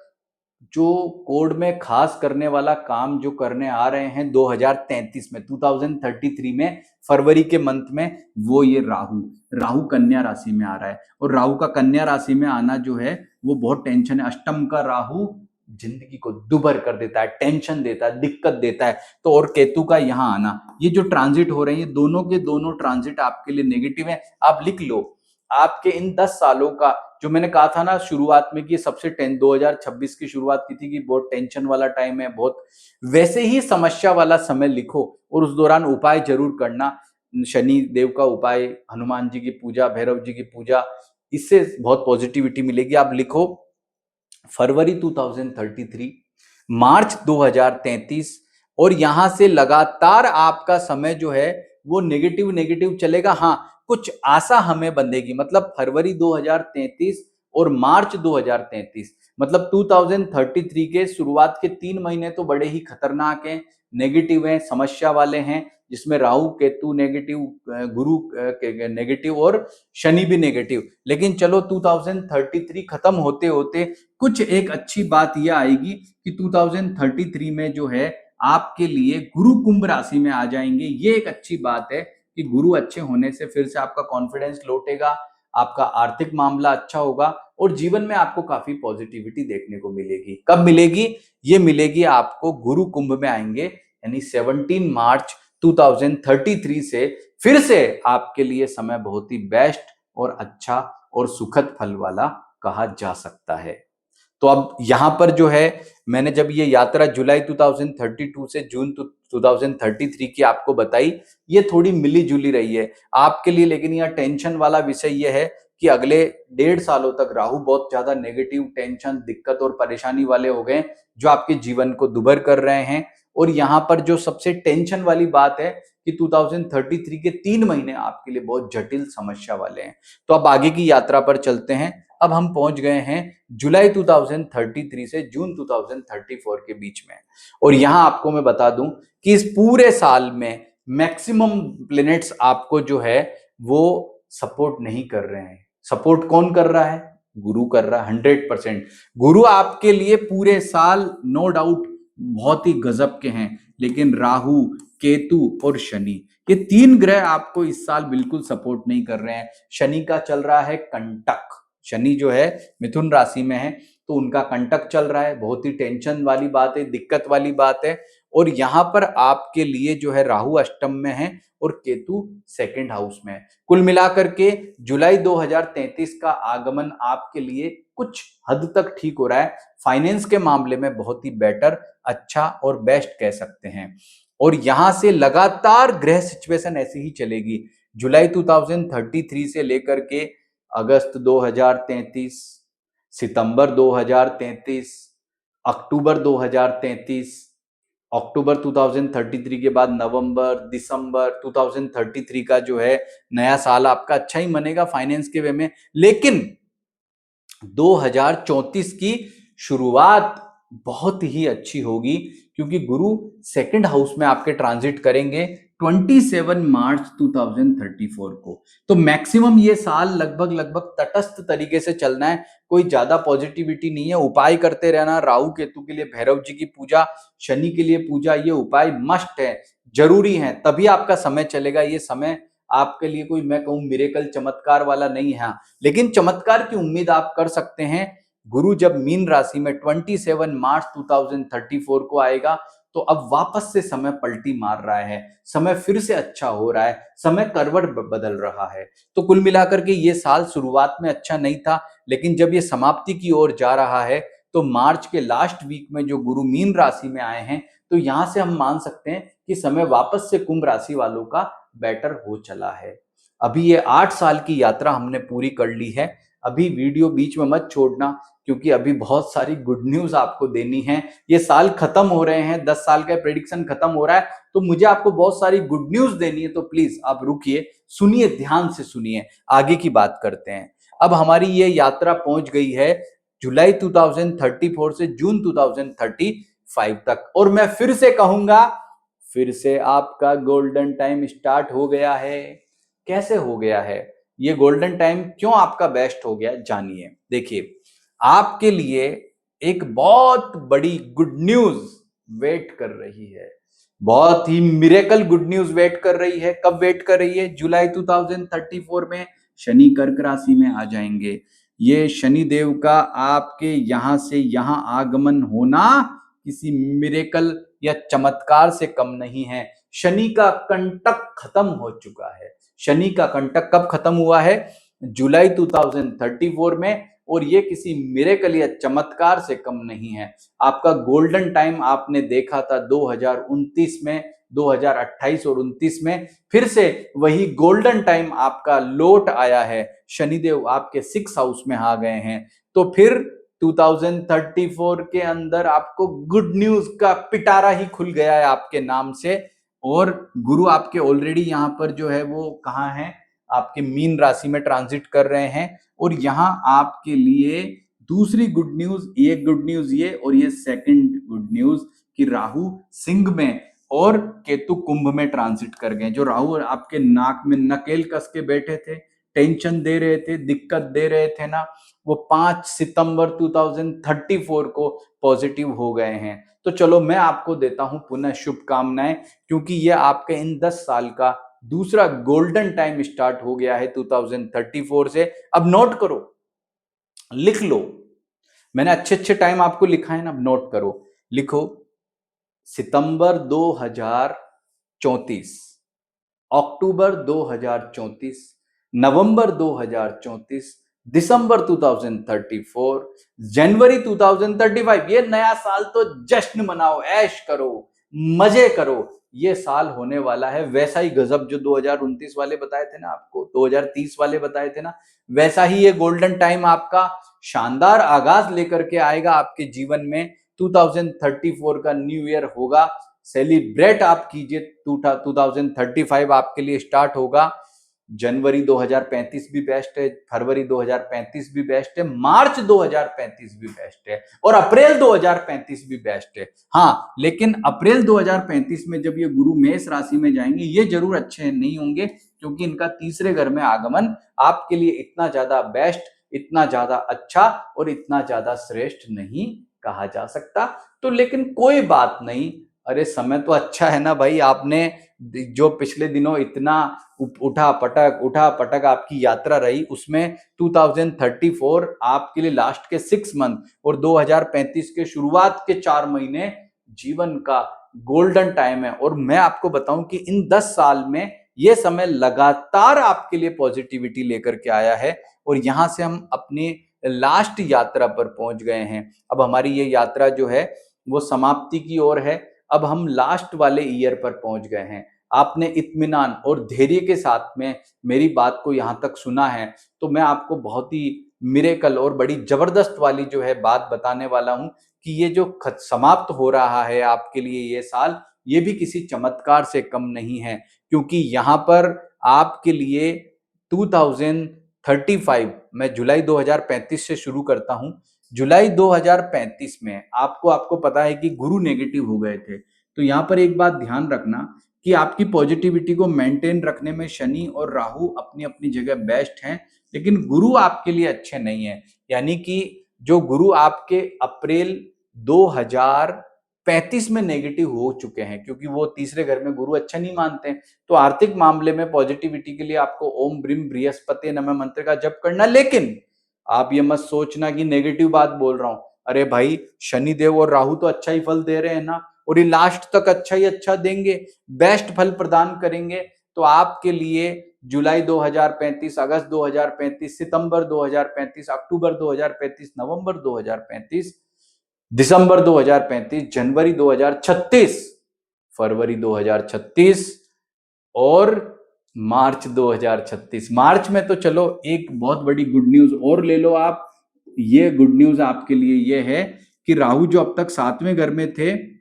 जो कोड में खास करने वाला काम जो करने आ रहे हैं 2033 में, 2033 में फरवरी के मंथ में, वो ये राहु राहु कन्या राशि में आ रहा है। और राहु का कन्या राशि में आना जो है वो बहुत टेंशन है। अष्टम का राहु जिंदगी को दुभर कर देता है, टेंशन देता है, दिक्कत देता है। तो और केतु का यहाँ आना, ये जो ट्रांजिट हो रहे हैं, ये दोनों के दोनों ट्रांजिट आपके लिए नेगेटिव है। आप लिख लो, आपके इन 10 सालों का, जो मैंने कहा था ना शुरुआत में कि सबसे 2026 की शुरुआत की थी कि बहुत टेंशन वाला टाइम है, बहुत वैसे ही समस्या वाला समय लिखो और उस दौरान उपाय जरूर करना। शनि देव का उपाय, हनुमान जी की पूजा, भैरव जी की पूजा, इससे बहुत पॉजिटिविटी मिलेगी। आप लिखो फरवरी 2033, मार्च 2033, और यहां से लगातार आपका समय जो है वो नेगेटिव नेगेटिव चलेगा। हाँ, कुछ आशा हमें बंधेगी, मतलब फरवरी 2033 और मार्च 2033, मतलब 2033 के शुरुआत के 3 महीने तो बड़े ही खतरनाक हैं, नेगेटिव हैं, समस्या वाले हैं, जिसमें राहु केतु नेगेटिव, गुरु नेगेटिव और शनि भी नेगेटिव। लेकिन चलो 2033 खत्म होते होते कुछ एक अच्छी बात यह आएगी कि 2033 में जो है आपके लिए गुरु कुंभ राशि में आ जाएंगे। ये एक अच्छी बात है कि गुरु अच्छे होने से फिर से आपका कॉन्फिडेंस लौटेगा, आपका आर्थिक मामला अच्छा होगा और जीवन में आपको काफी पॉजिटिविटी देखने को मिलेगी। कब मिलेगी? ये मिलेगी आपको गुरु कुंभ में आएंगे, यानी 17 मार्च 2033 से फिर से आपके लिए समय बहुत ही बेस्ट और अच्छा और सुखद फल वाला कहा जा सकता है। तो अब यहां पर जो है, मैंने जब ये यात्रा जुलाई 2032 से जून 2033 की आपको बताई, ये थोड़ी मिली जुली रही है आपके लिए। लेकिन यह टेंशन वाला विषय ये है कि अगले 1.5 सालों तक राहु बहुत ज्यादा नेगेटिव, टेंशन, दिक्कत और परेशानी वाले हो गए, जो आपके जीवन को दुभर कर रहे हैं। और यहाँ पर जो सबसे टेंशन वाली बात है कि 2033 के 3 महीने आपके लिए बहुत जटिल समस्या वाले हैं। तो अब आगे की यात्रा पर चलते हैं। अब हम पहुंच गए हैं जुलाई 2033 से जून 2034 के बीच में, और यहां आपको मैं बता दूं कि इस पूरे साल में मैक्सिमम प्लैनेट्स आपको जो है वो सपोर्ट नहीं कर रहे हैं। सपोर्ट कौन कर रहा है? गुरु कर रहा है 100%। गुरु आपके लिए पूरे साल नो डाउट बहुत ही गजब के हैं, लेकिन राहु, केतु और शनि, ये 3 ग्रह आपको इस साल बिल्कुल सपोर्ट नहीं कर रहे हैं। शनि का चल रहा है कंटक, शनि जो है मिथुन राशि में है, तो उनका कंटक चल रहा है, बहुत ही टेंशन वाली बात है, दिक्कत वाली बात है। और यहां पर आपके लिए जो है राहु अष्टम में है और केतु 2nd हाउस में है। कुल मिलाकर के जुलाई 2033 का आगमन आपके लिए कुछ हद तक ठीक हो रहा है। फाइनेंस के मामले में बहुत ही बेटर, अच्छा और बेस्ट कह सकते हैं। और यहां से लगातार ग्रह सिचुएशन ऐसी ही चलेगी जुलाई 2033 से लेकर के अगस्त 2033, सितंबर 2033, अक्टूबर 2033, अक्टूबर 2033 के बाद नवंबर, दिसंबर 2033 का जो है नया साल आपका अच्छा ही मनेगा फाइनेंस के वे में। लेकिन 2034 की शुरुआत बहुत ही अच्छी होगी, क्योंकि गुरु 2nd हाउस में आपके ट्रांजिट करेंगे 27 मार्च 2034 को। तो मैक्सिमम ये साल लगभग लगभग तटस्थ तरीके से चलना है, कोई ज्यादा पॉजिटिविटी नहीं है। उपाय करते रहना, राहु केतु के लिए भैरव जी की पूजा, शनि के लिए पूजा, ये उपाय मस्ट है, जरूरी है, तभी आपका समय चलेगा। ये समय आपके लिए कोई मैं कहूं मिरेकल चमत्कार वाला नहीं है, लेकिन चमत्कार की उम्मीद आप कर सकते हैं। गुरु जब मीन राशि में 27 मार्च 2034 को आएगा, तो अब वापस से समय पलटी मार रहा है, समय फिर से अच्छा हो रहा है, समय करवट बदल रहा है। तो कुल मिलाकर के ये साल शुरुआत में अच्छा नहीं था, लेकिन जब ये समाप्ति की ओर जा रहा है, तो मार्च के लास्ट वीक में जो गुरु मीन राशि में आए हैं, तो यहां से हम मान सकते हैं कि समय वापस से कुंभ राशि वालों का बेटर हो चला है। अभी ये 8 साल की यात्रा हमने पूरी कर ली है। अभी वीडियो बीच में मत छोड़ना, क्योंकि अभी बहुत सारी गुड न्यूज आपको देनी है। ये साल खत्म हो रहे हैं, 10 साल का प्रेडिक्शन खत्म हो रहा है, तो मुझे आपको बहुत सारी गुड न्यूज देनी है। तो प्लीज आप रुकिए, सुनिए, ध्यान से सुनिए, आगे की बात करते हैं। अब हमारी ये यात्रा पहुंच गई है जुलाई 2034 से जून 2035 तक, और मैं फिर से कहूंगा, फिर से आपका गोल्डन टाइम स्टार्ट हो गया है। कैसे हो गया है ये गोल्डन टाइम, क्यों आपका बेस्ट हो गया, जानिए। देखिए, आपके लिए एक बहुत बड़ी गुड न्यूज वेट कर रही है, बहुत ही मिरेकल गुड न्यूज वेट कर रही है। कब वेट कर रही है? जुलाई 2034 में शनि कर्क राशि में आ जाएंगे, ये शनिदेव का आपके यहां से यहां आगमन होना किसी मिरेकल या चमत्कार से कम नहीं है। शनि का कंटक खत्म हो चुका है। शनि का कंटक कब खत्म हुआ है? जुलाई 2034 में। और ये किसी मिरेकल या चमत्कार से कम नहीं है। आपका गोल्डन टाइम आपने देखा था 2029 में, 2028 और 29 में। फिर से वही गोल्डन टाइम आपका लौट आया है। शनिदेव आपके 6 हाउस में आ गए हैं। तो फिर 2034 के अंदर आपको गुड न्यूज का पिटारा ही खुल गया है आपके नाम से। और गुरु आपके ऑलरेडी यहां पर जो है वो कहाँ है? आपके मीन राशि में ट्रांजिट कर रहे हैं। और यहां आपके लिए दूसरी गुड न्यूज, एक गुड न्यूज ये और ये सेकंड गुड न्यूज कि राहु सिंह में और केतु कुंभ में ट्रांजिट कर गए। जो राहु आपके नाक में नकेल कस के बैठे थे, टेंशन दे रहे थे, दिक्कत दे रहे थे ना, वो 5 सितंबर 2034 को पॉजिटिव हो गए हैं। तो चलो मैं आपको देता हूं पुनः शुभकामनाएं, क्योंकि ये आपके इन 10 साल का दूसरा गोल्डन टाइम स्टार्ट हो गया है 2034 से। अब नोट करो, लिख लो। मैंने अच्छे अच्छे टाइम आपको लिखा है ना, अब नोट करो, लिखो। सितंबर 2034, अक्टूबर 2034, नवंबर 2034, दिसंबर 2034, जनवरी 2035। ये नया साल तो जश्न मनाओ, ऐश करो, मजे करो। ये साल होने वाला है वैसा ही गजब जो 2029 वाले बताए थे ना आपको, 2030 वाले बताए थे ना, वैसा ही ये गोल्डन टाइम आपका शानदार आगाज लेकर के आएगा आपके जीवन में। 2034 का न्यू ईयर होगा, सेलिब्रेट आप कीजिए। 2035 आपके लिए स्टार्ट होगा। जनवरी 2035 भी बेस्ट है, फरवरी 2035 भी बेस्ट है, मार्च 2035 भी बेस्ट है और अप्रैल 2035 भी बेस्ट है। हाँ, लेकिन अप्रैल 2035 में जब ये गुरु मेष राशि में जाएंगे, ये जरूर अच्छे नहीं होंगे, क्योंकि इनका तीसरे घर में आगमन आपके लिए इतना ज्यादा बेस्ट, इतना ज्यादा अच्छा और इतना ज्यादा श्रेष्ठ नहीं कहा जा सकता। तो लेकिन कोई बात नहीं, अरे समय तो अच्छा है ना भाई। आपने जो पिछले दिनों इतना उठा पटक आपकी यात्रा रही, उसमें 2034 आपके लिए लास्ट के 6 मंथ और 2035 के शुरुआत के 4 महीने जीवन का गोल्डन टाइम है। और मैं आपको बताऊं कि इन 10 साल में यह समय लगातार आपके लिए पॉजिटिविटी लेकर के आया है। और यहां से हम अपनी लास्ट यात्रा पर पहुंच गए हैं। अब हमारी ये यात्रा जो है वो समाप्ति की ओर है। अब हम लास्ट वाले ईयर पर पहुंच गए हैं। आपने इत्मीनान और धैर्य के साथ में मेरी बात को यहां तक सुना है, तो मैं आपको बहुत ही मिरेकल और बड़ी जबरदस्त वाली जो है बात बताने वाला हूं कि ये जो समाप्त हो रहा है आपके लिए ये साल, ये भी किसी चमत्कार से कम नहीं है। क्योंकि यहां पर आपके लिए 2035, मैं जुलाई 2035 से शुरू करता हूं। जुलाई 2035 में आपको पता है कि गुरु नेगेटिव हो गए थे। तो यहां पर एक बात ध्यान रखना कि आपकी पॉजिटिविटी को मेंटेन रखने में शनि और राहु अपनी अपनी जगह बेस्ट हैं, लेकिन गुरु आपके लिए अच्छे नहीं है। यानी कि जो गुरु आपके अप्रैल 2035 में नेगेटिव हो चुके हैं, क्योंकि वो तीसरे घर में गुरु अच्छा नहीं मानते हैं। तो आर्थिक मामले में पॉजिटिविटी के लिए आपको ओम ब्रीम बृहस्पति नमः मंत्र का जप करना। लेकिन आप ये मत सोचना कि नेगेटिव बात बोल रहा हूं। अरे भाई, शनिदेव और राहु तो अच्छा ही फल दे रहे हैं ना, और ये लास्ट तक अच्छा ही अच्छा देंगे, बेस्ट फल प्रदान करेंगे। तो आपके लिए जुलाई 2035, अगस्त 2035, सितंबर 2035, अक्टूबर 2035, नवंबर 2035, दिसंबर 2035, जनवरी 2036, फरवरी 2036 और मार्च 2036। मार्च में तो चलो एक बहुत बड़ी गुड न्यूज और ले लो आप। ये गुड न्यूज आपके लिए ये है कि राहु जो अब तक 7वें घर में थे,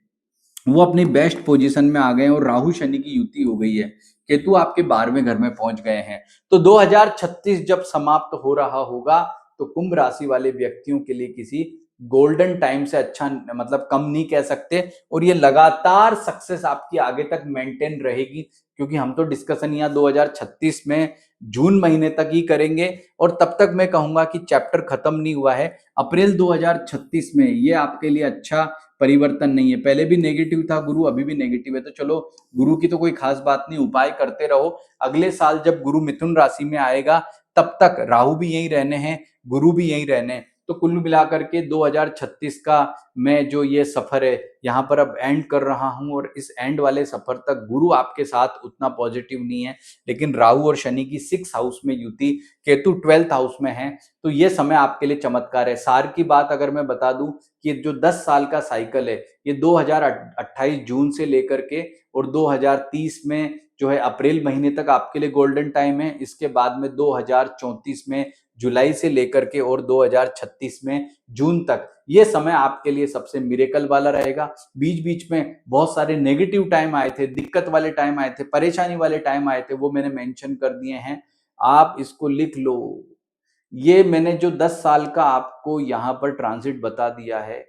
वो अपनी बेस्ट पोजीशन में आ गए और राहु शनि की युति हो गई है। केतु आपके 12वें घर में पहुंच गए हैं। तो 2036 जब समाप्त हो रहा होगा, तो कुंभ राशि वाले व्यक्तियों के लिए किसी गोल्डन टाइम से अच्छा मतलब कम नहीं कह सकते, और ये लगातार सक्सेस आपकी आगे तक मेंटेन रहेगी, क्योंकि हम तो डिस्कशन यहाँ 2036 में जून महीने तक ही करेंगे, और तब तक मैं कहूंगा कि चैप्टर खत्म नहीं हुआ है। अप्रैल 2036 में ये आपके लिए अच्छा परिवर्तन नहीं है। पहले भी नेगेटिव था गुरु, अभी भी नेगेटिव है, तो चलो गुरु की तो कोई खास बात नहीं, उपाय करते रहो। अगले साल जब गुरु मिथुन राशि में आएगा तब तक राहु भी यहीं रहने हैं, गुरु भी यहीं रहने हैं। तो कुल मिलाकर के 2036 का मैं जो ये सफर है यहाँ पर अब एंड कर रहा हूं, और इस एंड वाले सफर तक गुरु आपके साथ उतना पॉजिटिव नहीं है, लेकिन राहु और शनि की 6 हाउस में युति, केतु 12th हाउस में है, तो ये समय आपके लिए चमत्कार है। सार की बात अगर मैं बता दूं कि जो 10 साल का साइकिल है, ये 2028 जून से लेकर के और 2030 में जो है अप्रैल महीने तक आपके लिए गोल्डन टाइम है। इसके बाद में 2034 में जुलाई से लेकर के और 2036 में जून तक ये समय आपके लिए सबसे मिरेकल वाला रहेगा। बीच बीच में बहुत सारे नेगेटिव टाइम आए थे, दिक्कत वाले टाइम आए थे, परेशानी वाले टाइम आए थे, वो मैंने मेंशन कर दिए हैं, आप इसको लिख लो। ये मैंने जो 10 साल का आपको यहाँ पर ट्रांजिट बता दिया है,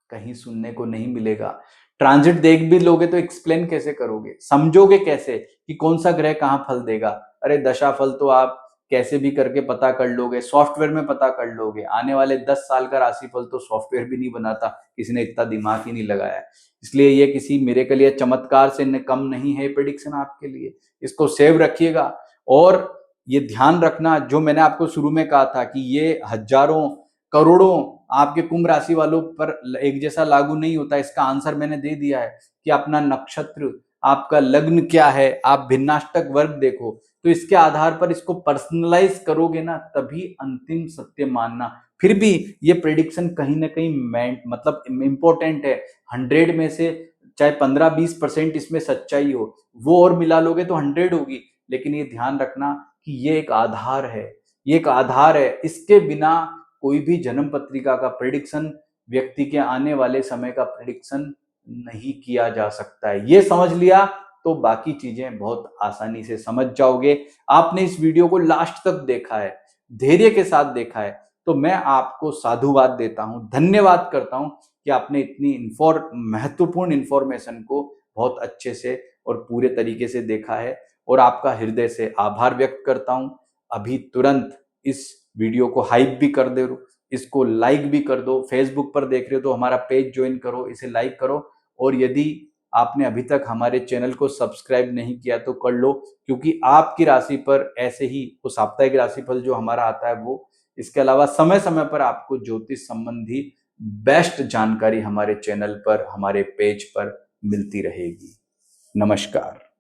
कहीं सुनने को नहीं मिलेगा। ट्रांजिट देख भी लोगे तो एक्सप्लेन कैसे करोगे, समझोगे कैसे कि कौन सा ग्रह कहाँ फल देगा? अरे दशा फल तो आप कैसे भी करके पता कर लोगे, सॉफ्टवेयर में पता कर लोगे। आने वाले 10 साल का राशिफल तो सॉफ्टवेयर भी नहीं बनाता, किसी ने इतना दिमाग ही नहीं लगाया है। इसलिए ये किसी मिरेकल या चमत्कार से कम नहीं है प्रेडिक्शन आपके लिए, इसको सेव रखिएगा। और ये ध्यान रखना जो मैंने आपको शुरू में कहा था कि ये हजारों करोड़ों आपके कुंभ राशि वालों पर एक जैसा लागू नहीं होता। इसका आंसर मैंने दे दिया है कि अपना नक्षत्र, आपका लग्न क्या है, आप भिन्नाष्टक वर्ग देखो, तो इसके आधार पर इसको पर्सनलाइज करोगे ना, तभी अंतिम सत्य मानना। फिर भी ये प्रेडिक्शन कहीं ना कहीं मतलब इंपॉर्टेंट है। 100 में से चाहे 15-20% इसमें सच्चाई हो, वो और मिला लोगे तो 100 होगी, लेकिन ये ध्यान रखना कि ये एक आधार है, ये एक आधार है। इसके बिना कोई भी जन्म पत्रिका का प्रेडिक्शन, व्यक्ति के आने वाले समय का प्रेडिक्शन नहीं किया जा सकता है। ये समझ लिया तो बाकी चीजें बहुत आसानी से समझ जाओगे। आपने इस वीडियो को लास्ट तक देखा है, धैर्य के साथ देखा है, तो मैं आपको साधुवाद देता हूं, धन्यवाद करता हूं कि आपने इतनी महत्वपूर्ण इंफॉर्मेशन को बहुत अच्छे से और पूरे तरीके से देखा है, और आपका हृदय से आभार व्यक्त करता हूं। अभी तुरंत इस वीडियो को हाइप भी कर दो, इसको लाइक भी कर दो। फेसबुक पर देख रहे हो तो हमारा पेज ज्वाइन करो, इसे लाइक करो, और यदि आपने अभी तक हमारे चैनल को सब्सक्राइब नहीं किया तो कर लो, क्योंकि आपकी राशि पर ऐसे ही वो साप्ताहिक राशिफल जो हमारा आता है वो, इसके अलावा समय समय पर आपको ज्योतिष संबंधी बेस्ट जानकारी हमारे चैनल पर, हमारे पेज पर मिलती रहेगी। नमस्कार।